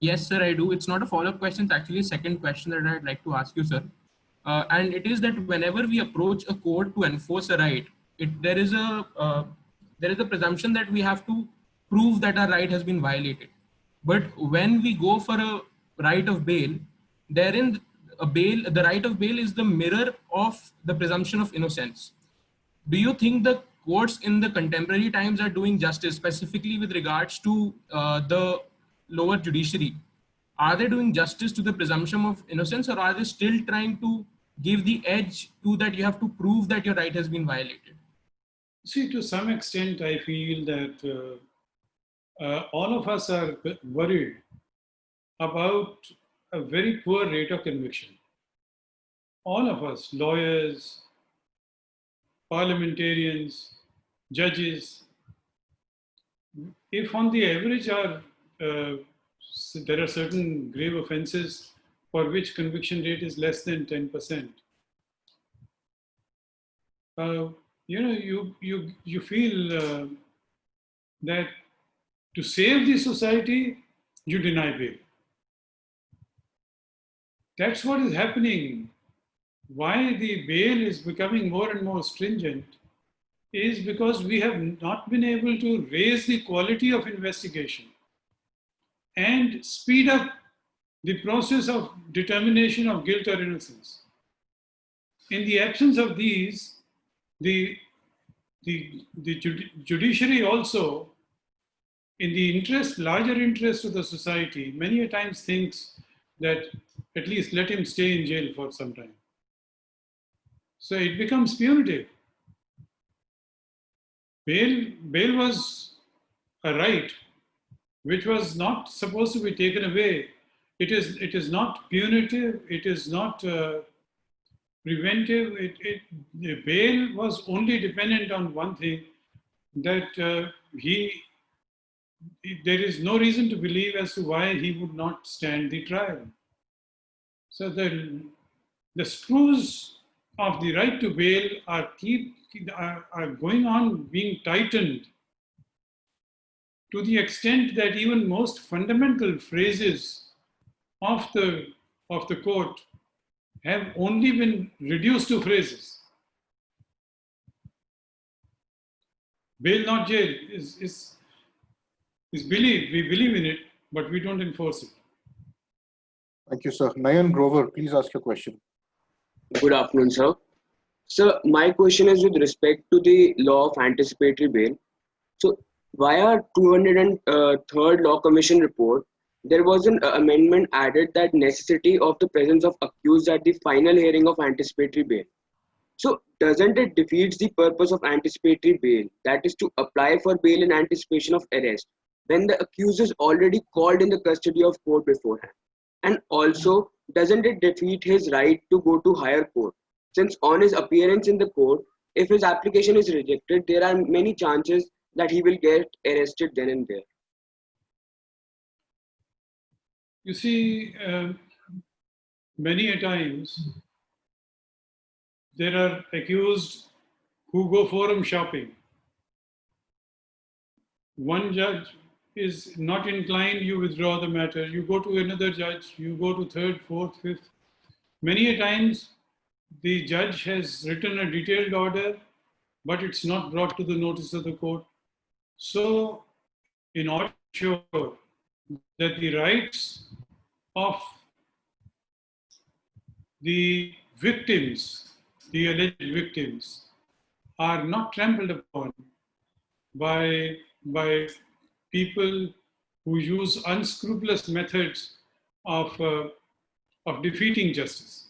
Yes, sir, I do. It's not a follow-up question. It's actually a second question that I'd like to ask you, sir. And it is that whenever we approach a court to enforce a right, there is a presumption that we have to prove that our right has been violated. But when we go for a right of bail, the right of bail is the mirror of the presumption of innocence. Do you think the courts in the contemporary times are doing justice, specifically with regards to the lower judiciary? Are they doing justice to the presumption of innocence, or are they still trying to give the edge to that you have to prove that your right has been violated? See, to some extent, I feel that all of us are worried about a very poor rate of conviction. All of us, lawyers, parliamentarians, judges, if on the average there are certain grave offenses for which conviction rate is less than 10%, you feel that to save the society, you deny bail. That's what is happening. Why the bail is becoming more and more stringent is because we have not been able to raise the quality of investigation and speed up the process of determination of guilt or innocence. In the absence of these, the judiciary also, in the larger interest of the society, many a times thinks that at least let him stay in jail for some time. So it becomes punitive. Bail was a right which was not supposed to be taken away. It is not punitive. It is not preventive. The bail was only dependent on one thing, that there is no reason to believe as to why he would not stand the trial. So the screws of the right to bail are going on being tightened to the extent that even most fundamental phrases of the court have only been reduced to phrases. Bail not jail is believed. We believe in it, but we don't enforce it. Thank you, sir. Nayan Grover, please ask your question. Good afternoon, sir. Sir, my question is with respect to the law of anticipatory bail. So, via 203rd Law Commission report, there was an amendment added that necessity of the presence of accused at the final hearing of anticipatory bail. So, doesn't it defeat the purpose of anticipatory bail, that is to apply for bail in anticipation of arrest, when the accused is already called in the custody of court beforehand? And also, doesn't it defeat his right to go to higher court? Since on his appearance in the court, if his application is rejected, there are many chances that he will get arrested then and there. You see, many a times there are accused who go forum shopping. One judge is not inclined, you withdraw the matter. You go to another judge, you go to third, fourth, fifth. Many a times the judge has written a detailed order, but it's not brought to the notice of the court. So, in order to ensure that the rights of the victims, the alleged victims, are not trampled upon by people who use unscrupulous methods of defeating justice.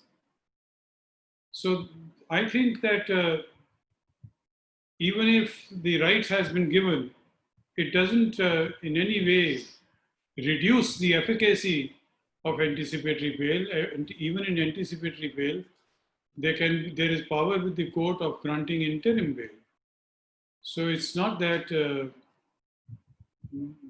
So I think that even if the rights has been given, it doesn't in any way reduce the efficacy of anticipatory bail. And even in anticipatory bail, there is power with the court of granting interim bail. So it's not that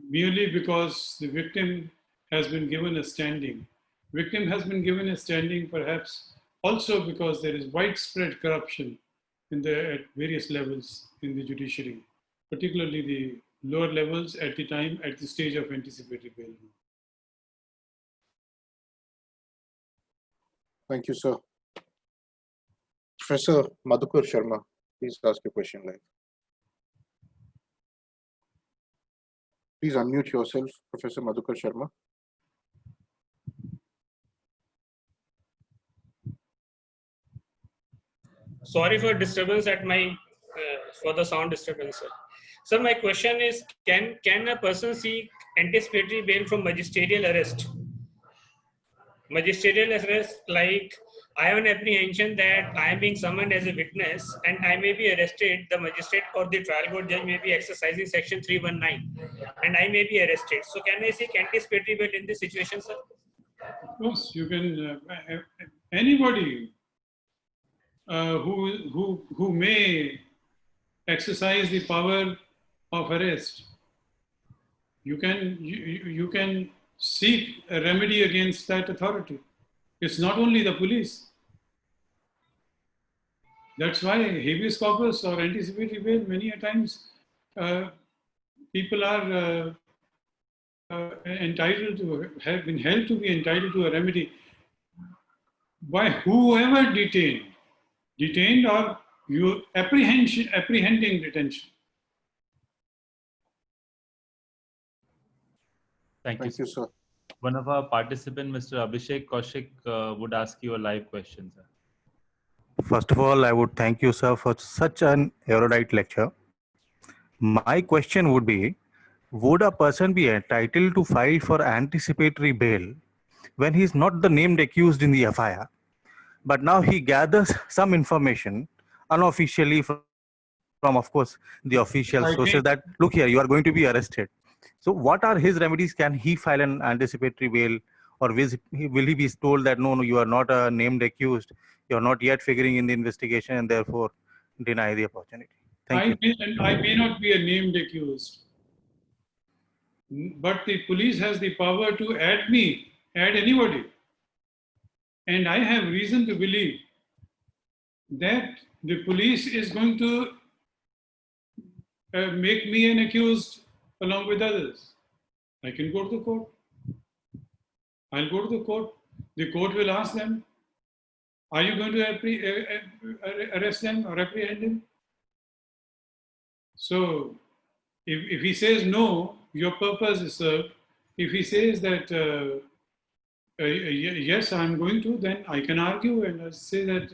merely because the victim has been given a standing. Victim has been given a standing perhaps also because there is widespread corruption at various levels in the judiciary, particularly the lower levels at the stage of anticipatory bail. Thank you, sir. Professor Madhukar Sharma, please ask your question live. Please unmute yourself, Professor Madhukar Sharma. Sorry for disturbance at my for the sound disturbance, sir. So my question is, can a person seek anticipatory bail from magisterial arrest? Magisterial arrest, like I have an apprehension that I am being summoned as a witness and I may be arrested. The magistrate or the trial court judge may be exercising section 319 and I may be arrested. So can I seek anticipatory bail in this situation, sir? Of course, you can, anybody who may exercise the power of arrest, you can seek a remedy against that authority. It's not only the police. That's why habeas corpus or anticipatory bail, many a times people are entitled to, have been held to be entitled to a remedy by whoever detained or you apprehending detention. Thank you, Thank you, sir. One of our participants, Mr. Abhishek Kaushik, would ask you a live question, sir. First of all, I would thank you, sir, for such an erudite lecture. My question would be, would a person be entitled to file for anticipatory bail when he is not the named accused in the FIR, but now he gathers some information unofficially from of course, the official sources that, look here, you are going to be arrested. So what are his remedies? Can he file an anticipatory bail, or will he be told that, no, you are not a named accused, you are not yet figuring in the investigation, and therefore deny the opportunity? Thank you. I may not be a named accused, but the police has the power to add anybody. And I have reason to believe that the police is going to make me an accused along with others. I can go to the court. I'll go to the court. The court will ask them, are you going to arrest them or apprehend him? So if he says no, your purpose is served. If he says that yes, I'm going to, then I can argue and say that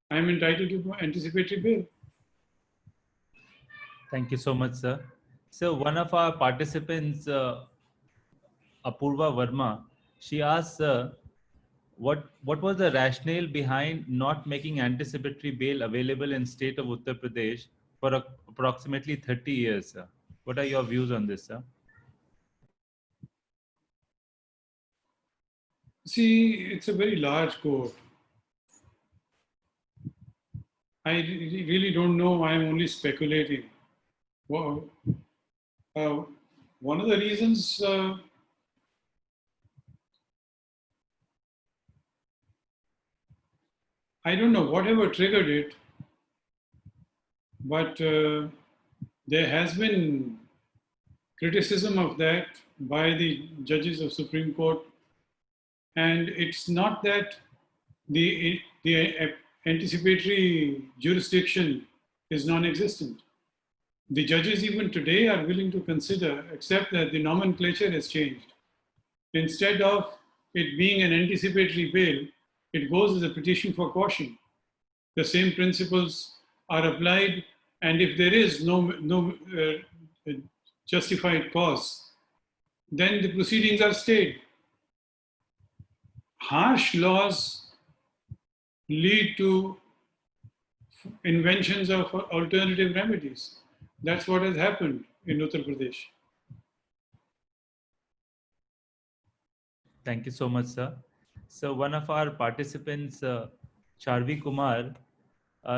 I'm entitled to anticipatory bail. Thank you so much, sir. So one of our participants, Apurva Verma, she asked, what was the rationale behind not making anticipatory bail available in state of Uttar Pradesh for approximately 30 years, sir? What are your views on this, sir? See, it's a very large court. I really don't know. I'm only speculating. Well, one of the reasons I don't know whatever triggered it, but there has been criticism of that by the judges of Supreme Court, and it's not that the anticipatory jurisdiction is non-existent. The judges even today are willing to consider, except that the nomenclature has changed. Instead of it being an anticipatory bail, it goes as a petition for caution. The same principles are applied, and if there is no justified cause, then the proceedings are stayed. Harsh laws lead to inventions of alternative remedies. That's what has happened in Uttar Pradesh. Thank you so much, sir. So one of our participants, Charvi Kumar,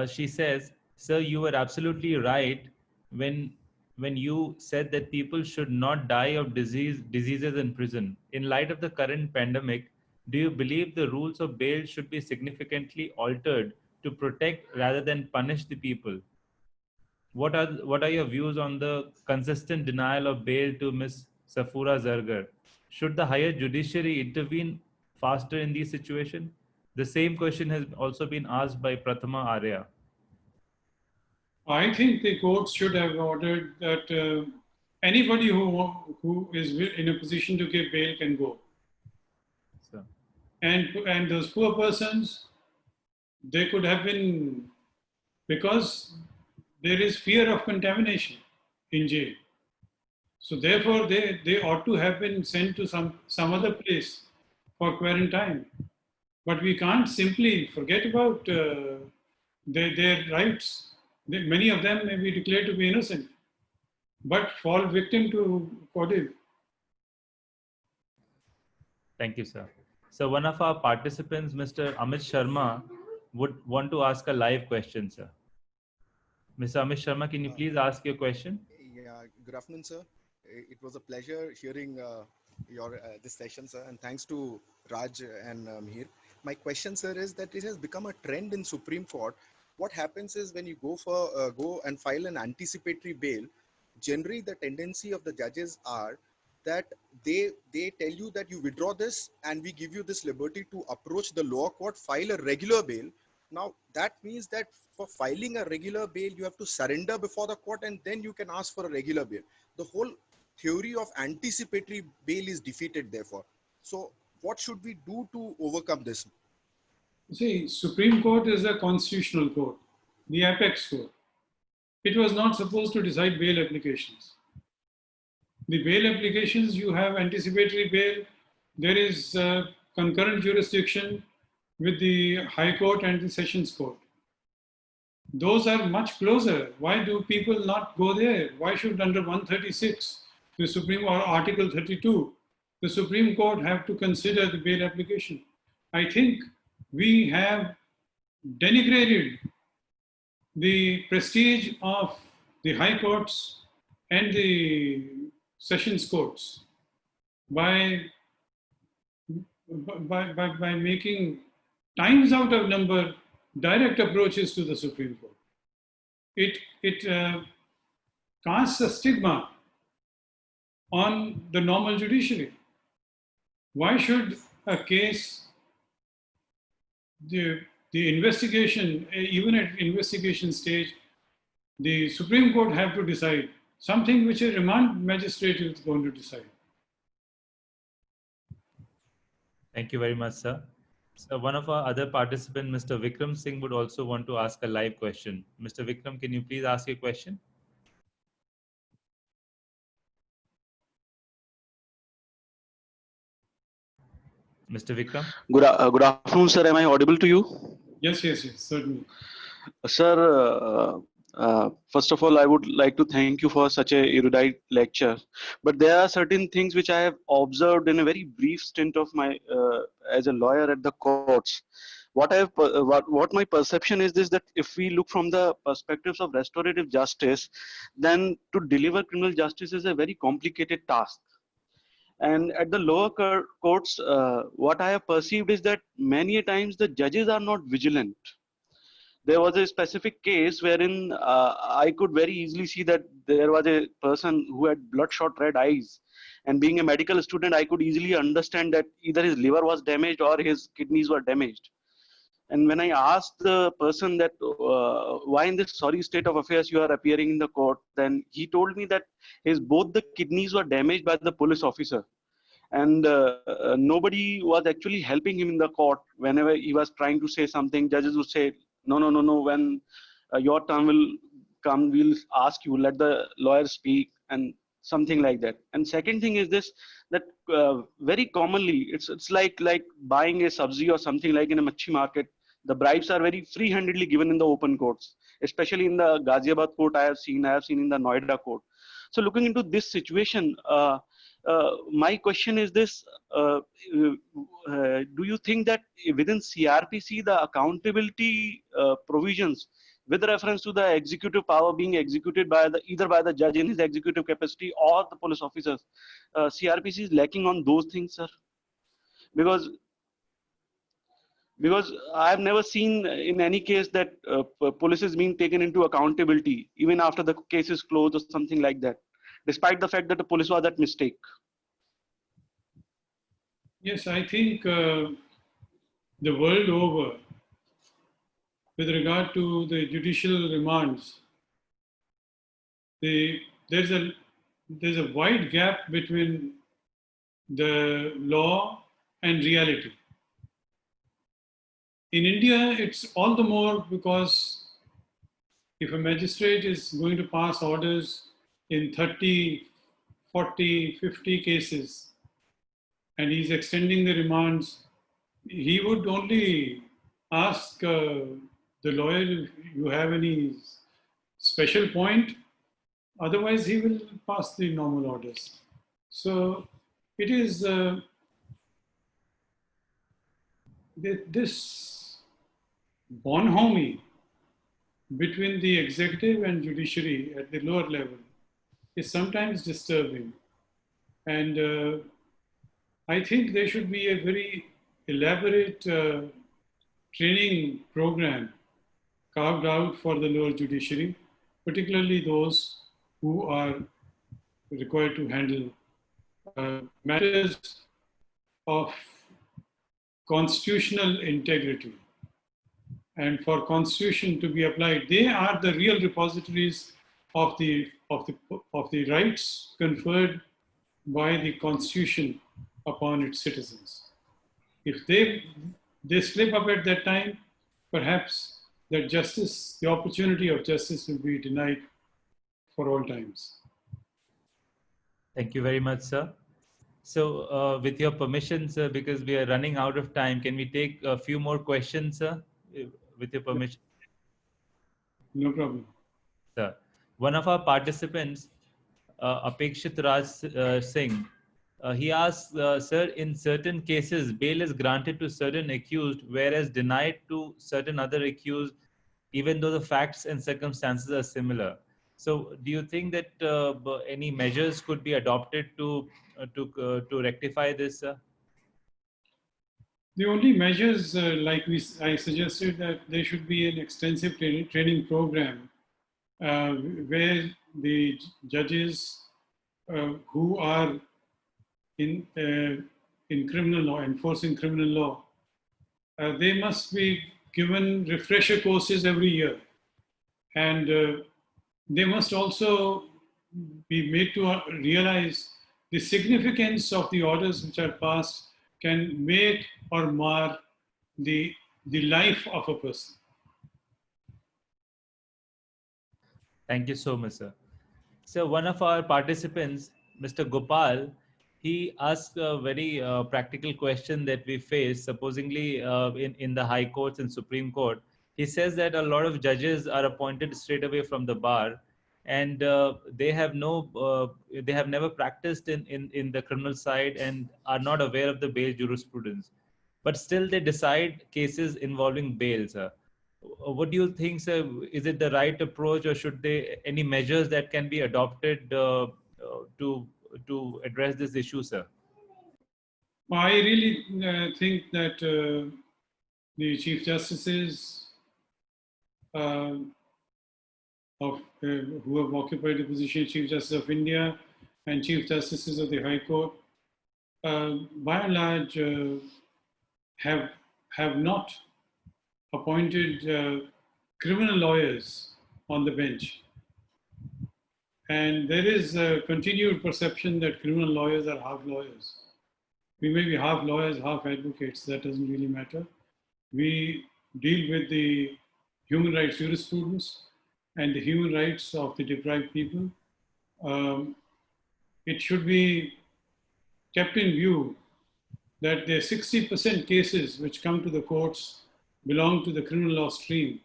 she says, "Sir, you were absolutely right when you said that people should not die of diseases in prison. In light of the current pandemic, do you believe the rules of bail should be significantly altered to protect rather than punish the people? What are your views on the consistent denial of bail to Ms. Safura Zargar? Should the higher judiciary intervene faster in these situations?" The same question has also been asked by Prathama Arya. I think the courts should have ordered that anybody who is in a position to give bail can go. So. And those poor persons, they could have been, because there is fear of contamination in jail. So therefore, they ought to have been sent to some other place for quarantine. But we can't simply forget about their rights. Many of them may be declared to be innocent, but fall victim to CODIV. Thank you, sir. So one of our participants, Mr. Amit Sharma, would want to ask a live question, sir. Mr. Amit Sharma, can you please ask your question? Yeah, good afternoon, sir. It was a pleasure hearing your this session, sir, and thanks to Raj and Mihir. My question, sir, is that it has become a trend in Supreme Court. What happens is when you go and file an anticipatory bail, generally the tendency of the judges are that they tell you that you withdraw this and we give you this liberty to approach the lower court, file a regular bail. Now that means that for filing a regular bail, you have to surrender before the court and then you can ask for a regular bail. The whole theory of anticipatory bail is defeated therefore. So what should we do to overcome this? See, Supreme Court is a constitutional court, the apex court. It was not supposed to decide bail applications. The bail applications, you have anticipatory bail. There is concurrent jurisdiction with the High Court and the Sessions Court. Those are much closer. Why do people not go there? Why should under 136, the Supreme, or Article 32, the Supreme Court have to consider the bail application? I think we have denigrated the prestige of the High Courts and the Sessions Courts by making times out of number direct approaches to the Supreme Court. It casts a stigma on the normal judiciary. Why should a case, the investigation, even at investigation stage, the Supreme Court have to decide something which a remand magistrate is going to decide? Thank you very much, sir. So one of our other participants, Mr. Vikram Singh, would also want to ask a live question. Mr. Vikram, can you please ask your question? Mr. Vikram? Good afternoon, sir. Am I audible to you? Yes, certainly. Sir, First of all, I would like to thank you for such a erudite lecture. But there are certain things which I have observed in a very brief stint of my as a lawyer at the courts. What my perception is this, that if we look from the perspectives of restorative justice, then to deliver criminal justice is a very complicated task. And at the lower courts, what I have perceived is that many a times the judges are not vigilant. There was a specific case wherein I could very easily see that there was a person who had bloodshot red eyes. And being a medical student, I could easily understand that either his liver was damaged or his kidneys were damaged. And when I asked the person that why in this sorry state of affairs you are appearing in the court, then he told me that both the kidneys were damaged by the police officer. And nobody was actually helping him in the court. Whenever he was trying to say something, judges would say, no, when your turn will come, we'll ask you, let the lawyer speak, and something like that. And second thing is this, that very commonly, it's like buying a sabzi or something like in a machi market. The bribes are very free-handedly given in the open courts, especially in the Ghaziabad court I have seen in the Noida court. So looking into this situation, my question is this, do you think that within CRPC, the accountability provisions with reference to the executive power being executed by either by the judge in his executive capacity or the police officers, CRPC is lacking on those things, sir? Because I have never seen in any case that police is being taken into accountability, even after the case is closed or something like that, despite the fact that the police was at mistake. Yes, I think the world over, with regard to the judicial remands, there's a wide gap between the law and reality. In India, it's all the more because if a magistrate is going to pass orders in 30, 40, 50 cases, and he's extending the remands, he would only ask the lawyer if you have any special point. Otherwise, he will pass the normal orders. So it is this bonhomie between the executive and judiciary at the lower level is sometimes disturbing. And I think there should be a very elaborate training program carved out for the lower judiciary, particularly those who are required to handle matters of constitutional integrity. And for constitution to be applied, they are the real repositories of the rights conferred by the constitution upon its citizens. If they slip up at that time, perhaps that justice, the opportunity of justice, will be denied for all times. Thank you very much, sir. So with your permission, sir, because we are running out of time, can we take a few more questions, sir, with your permission? No problem. Sir, one of our participants, Apekshit Raj Singh, he asks, sir, in certain cases, bail is granted to certain accused, whereas denied to certain other accused, even though the facts and circumstances are similar. So do you think that any measures could be adopted to rectify this, sir? The only measures, I suggested, that there should be an extensive training program where the judges who are in criminal law, enforcing criminal law, they must be given refresher courses every year. And they must also be made to realize the significance of the orders which are passed can make or mar the life of a person. Thank you so much, sir. So one of our participants, Mr. Gopal, he asked a very practical question that we face, supposedly in the High Courts and Supreme Court. he says that a lot of judges are appointed straight away from the bar, and they have never practiced in the criminal side and are not aware of the bail jurisprudence, but still they decide cases involving bail, sir. What do you think, sir? Is it the right approach, or should any measures that can be adopted to address this issue, sir? I really think that the Chief Justices who have occupied the position of Chief Justice of India and Chief Justices of the High Court, by and large, have not appointed criminal lawyers on the bench. And there is a continued perception that criminal lawyers are half lawyers. We may be half lawyers, half advocates, that doesn't really matter. We deal with the human rights jurisprudence and the human rights of the deprived people. It should be kept in view that the 60% cases which come to the courts belong to the criminal law stream,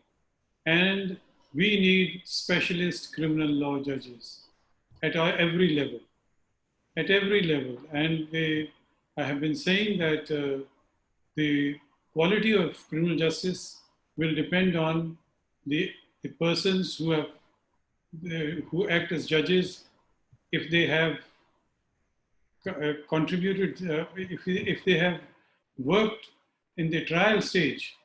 and we need specialist criminal law judges at every level, And I have been saying that the quality of criminal justice will depend on the persons who act as judges, if they have contributed, if they have worked in the trial stage,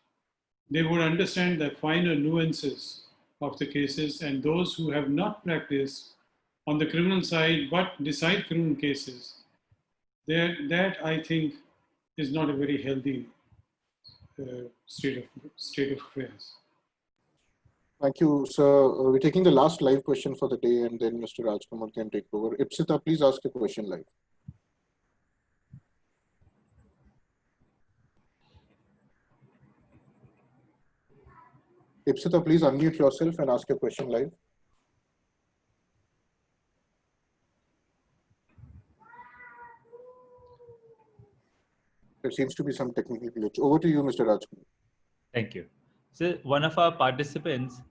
they would understand the finer nuances of the cases, and those who have not practiced on the criminal side but decide criminal cases, that I think is not a very healthy state of affairs. Thank you, sir. We're taking the last live question for the day, and then Mr. Rajkumar can take over. Ipsita, please ask a question live. Ipsita, please unmute yourself and ask your question live. There seems to be some technical glitch. Over to you, Mr. Rajkumar. Thank you. So one of our participants,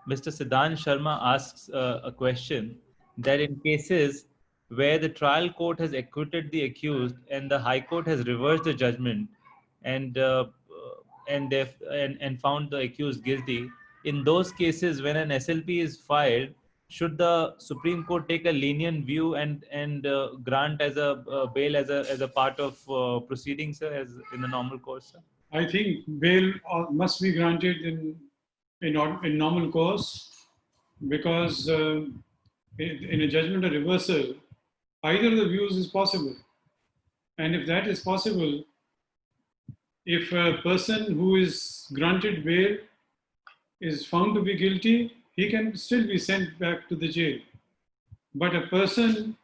Mr. Siddhant Sharma, asks a question that in cases where the trial court has acquitted the accused and the High Court has reversed the judgment and found the accused guilty, in those cases when an SLP is filed, should the Supreme Court take a lenient view and grant as a bail as a part of proceedings, sir, as in the normal course, sir? I think bail must be granted in normal course, because in a judgment of reversal, either of the views is possible. And if that is possible, if a person who is granted bail is found to be guilty, he can still be sent back to the jail. But a person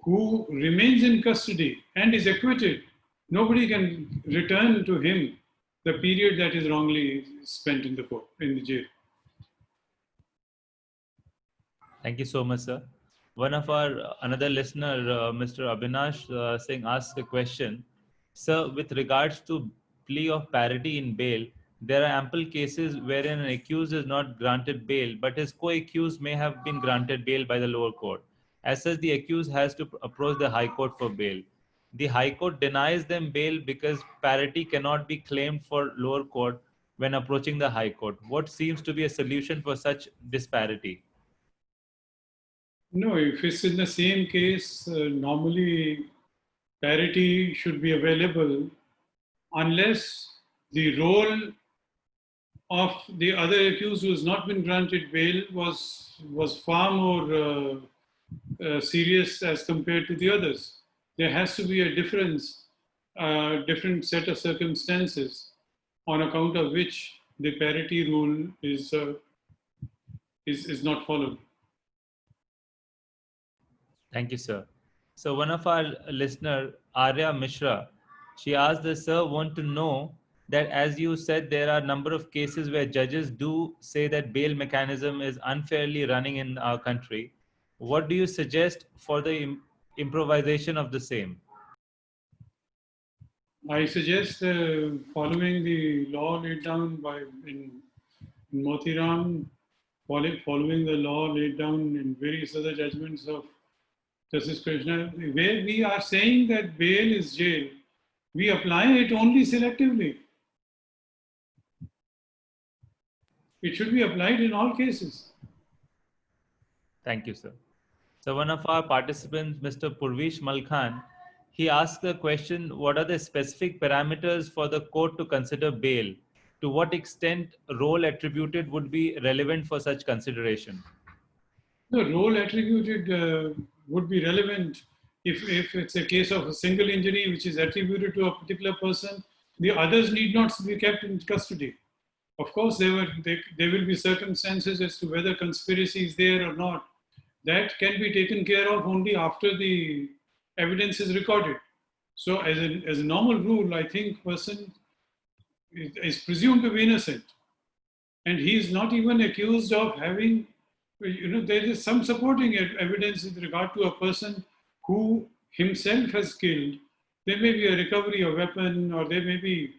who remains in custody and is acquitted, nobody can return to him the period that is wrongly spent in the jail. Thank you so much, sir. One of our another listener, Mr. Abhinash Singh, asks a question. Sir, with regards to plea of parity in bail, there are ample cases wherein an accused is not granted bail, but his co-accused may have been granted bail by the lower court. As such, the accused has to approach the High Court for bail. The High Court denies them bail because parity cannot be claimed for lower court when approaching the High Court. What seems to be a solution for such disparity? No, if it's in the same case, normally parity should be available unless the role of the other accused who has not been granted bail was far more serious as compared to the others. There has to be a different set of circumstances on account of which the parity rule is not followed. Thank you, sir. So one of our listener, Arya Mishra, she asked the sir want to know that, as you said, there are a number of cases where judges do say that bail mechanism is unfairly running in our country. What do you suggest for the improvisation of the same? I suggest following the law laid down in in Motiram, following the law laid down in various other judgments of Justice Krishna, where we are saying that bail is jail, we apply it only selectively. It should be applied in all cases. Thank you, sir. So one of our participants, Mr. Purvish Malkhan, he asked the question, what are the specific parameters for the court to consider bail? To what extent role attributed would be relevant for such consideration? The role attributed would be relevant if it's a case of a single injury which is attributed to a particular person. The others need not be kept in custody. Of course, there will be circumstances as to whether conspiracy is there or not. That can be taken care of only after the evidence is recorded. So as a normal rule, I think person is presumed to be innocent. And he is not even accused of having, there is some supporting evidence with regard to a person who himself has killed. There may be a recovery of weapon, or there may be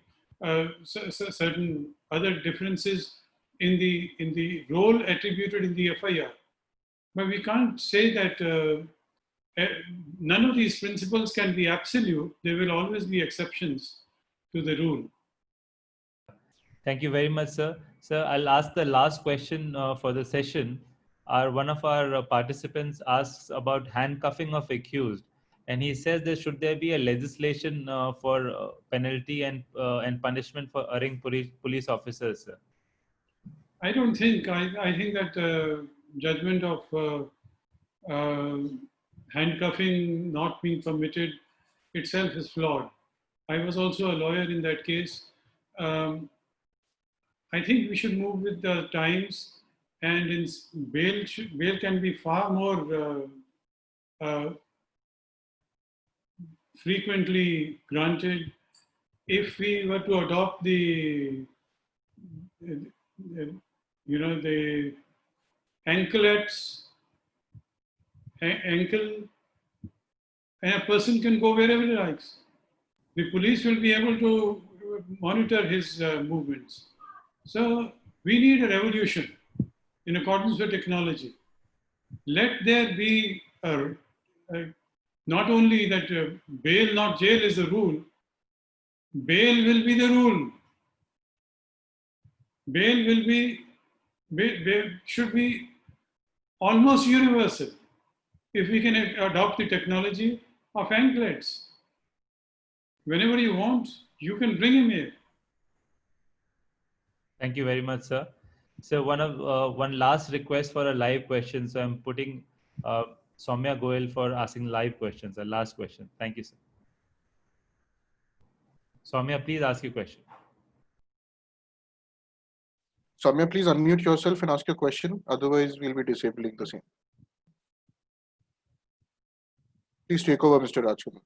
certain other differences in the role attributed in the FIR. But we can't say that none of these principles can be absolute. There will always be exceptions to the rule. Thank you very much, sir. Sir, I'll ask the last question for the session. One of our participants asks about handcuffing of accused, and he says should there be a legislation for penalty and punishment for erring police officers, sir? I don't think. I think that judgment of handcuffing not being permitted itself is flawed. I was also a lawyer in that case. I think we should move with the times, and bail can be far more frequently granted if we were to adopt the anklets, ankle, and a person can go wherever he likes. The police will be able to monitor his movements. So we need a revolution in accordance with technology. Let there be not only that bail, not jail is the rule. Bail will be the rule. Bail should be almost universal if we can adopt the technology of anklets. Whenever you want, you can bring him here. Thank you very much, sir. So one last request for a live question. So I'm putting Soumya Goel for asking live questions. A last question. Thank you, sir. Soumya, please ask your question. Soumya, please unmute yourself and ask your question. Otherwise, we'll be disabling the same. Please take over, Mr. Rajkumar.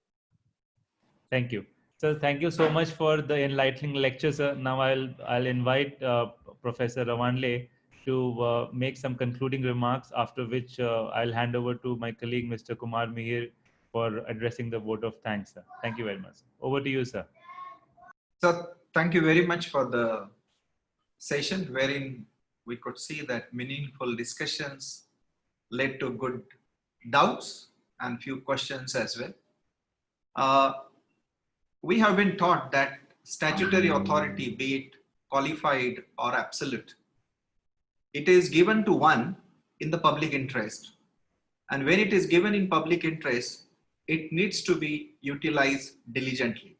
Thank you. So thank you so much for the enlightening lecture, sir. Now I'll invite Professor Rawanle to make some concluding remarks, after which I'll hand over to my colleague, Mr. Kumar Mihir, for addressing the vote of thanks, sir. Thank you very much. Over to you, sir. So thank you very much for the session, wherein we could see that meaningful discussions led to good doubts and few questions as well. We have been taught that statutory authority, be it qualified or absolute, it is given to one in the public interest. And when it is given in public interest, it needs to be utilized diligently.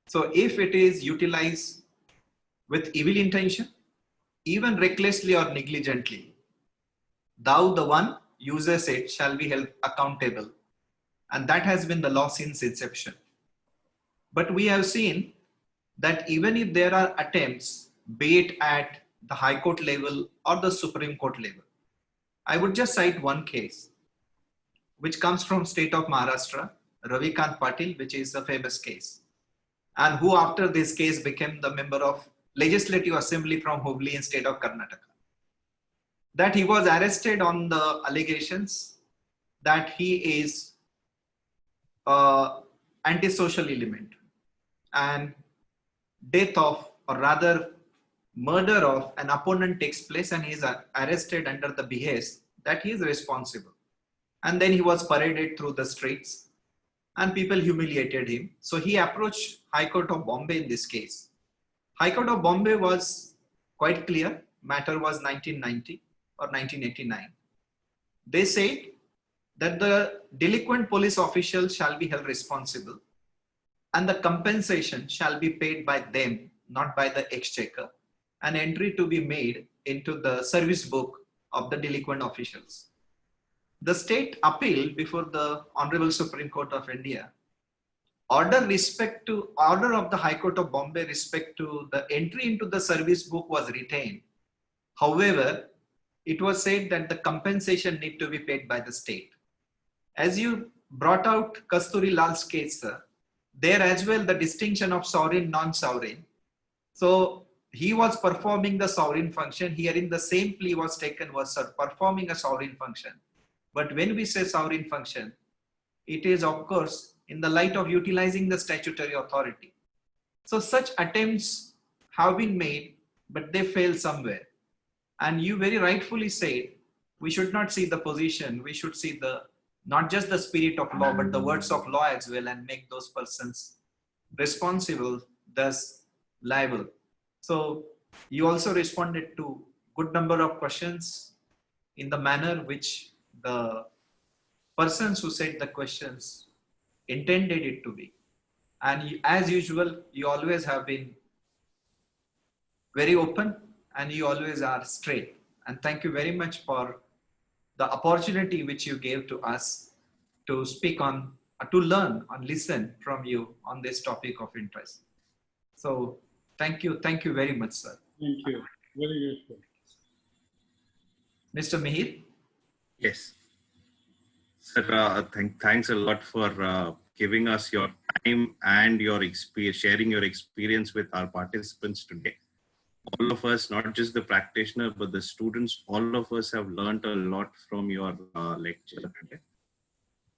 So if it is utilized with evil intention, even recklessly or negligently, thou the one uses it shall be held accountable. And that has been the law since inception. But we have seen that even if there are attempts, be it at the High Court level or the Supreme Court level, I would just cite one case, which comes from state of Maharashtra, Ravikant Patil, which is a famous case, and who after this case became the member of Legislative Assembly from Hubli in state of Karnataka. That he was arrested on the allegations that he is antisocial element, and death of, or rather murder of an opponent takes place and he is arrested under the behest that he is responsible. And then he was paraded through the streets and people humiliated him. So he approached High Court of Bombay in this case. High Court of Bombay was quite clear. Matter was 1990 or 1989. They said that the delinquent police official shall be held responsible and the compensation shall be paid by them, not by the exchequer. An entry to be made into the service book of the delinquent officials. The state appealed before the Honorable Supreme Court of India. Order of the High Court of Bombay respect to the entry into the service book was retained. However, it was said that the compensation need to be paid by the state. As you brought out Kasturi Lal's case, sir, there as well the distinction of sovereign, non-sovereign. So he was performing the sovereign function. Here in the same plea was taken was performing a sovereign function. But when we say sovereign function, it is of course in the light of utilizing the statutory authority. So such attempts have been made, but they fail somewhere. And you very rightfully said, we should not see the position, we should see not just the spirit of law, but the words of law as well, and make those persons responsible, thus liable. So you also responded to good number of questions in the manner which the persons who said the questions intended it to be. And as usual, you always have been very open and you always are straight. And thank you very much for the opportunity which you gave to us to speak on, to learn and listen from you on this topic of interest. So thank you very much, sir. Thank you. Very useful. Mr. Mihir? Yes. Sir, thanks a lot for giving us your time and your experience, sharing your experience with our participants today. All of us, not just the practitioner, but the students, all of us have learned a lot from your lecture today.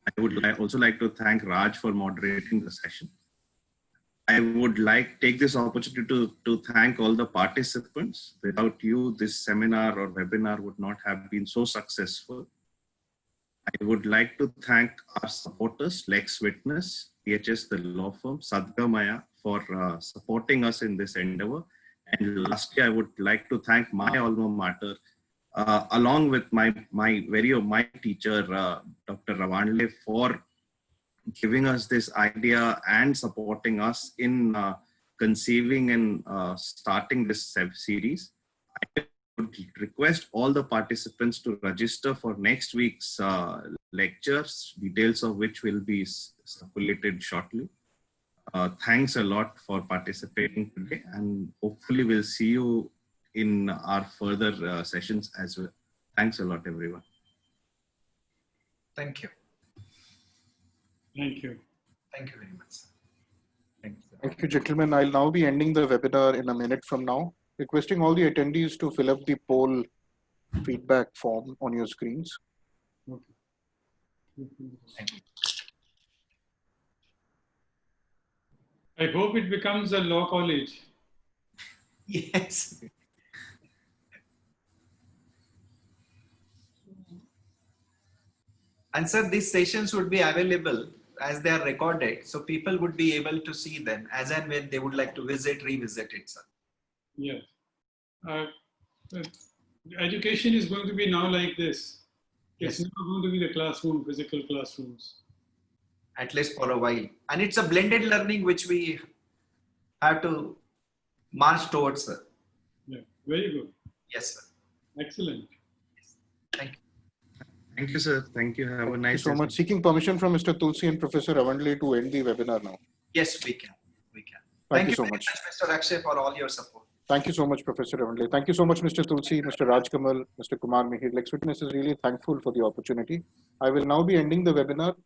I would also like to thank Raj for moderating the session. I would like take this opportunity to thank all the participants. Without you, this seminar or webinar would not have been so successful. I would like to thank our supporters, Lex Witness, PHS, the law firm, Sadgamaya, for supporting us in this endeavor. And lastly, I would like to thank my alma mater, along with my teacher, Dr. Ravandle, for giving us this idea and supporting us in conceiving and starting this series. I would request all the participants to register for next week's lectures, details of which will be circulated shortly. Thanks a lot for participating today, and hopefully we'll see you in our further sessions as well. Thanks a lot, everyone. Thank you. Thank you. Thank you very much. Thank you. Thank you, gentlemen. I'll now be ending the webinar in a minute from now, requesting all the attendees to fill up the poll feedback form on your screens. Okay. Thank you. I hope it becomes a law college. Yes. And sir, these sessions would be available as they are recorded, so people would be able to see them as and when they would like to revisit it, sir. Yes. Education is going to be now like this. It's Yes. not going to be the classroom, physical classrooms. At least for a while. And it's a blended learning which we have to march towards, sir. Yeah, very good. Yes, sir. Excellent. Thank you. Thank you, sir. Thank you. Have a Thank you nice so day. much. Seeking permission from Mr. Tulsi and Professor Ravandle to end the webinar now. Yes, we can. We can. Thank you so very much. Mr. Akshay, for all your support. Thank you so much, Professor Ravandle. Thank you so much, Mr. Tulsi, Mr. Rajkamal, Mr. Kumar Mihir. Lex Witness is really thankful for the opportunity. I will now be ending the webinar.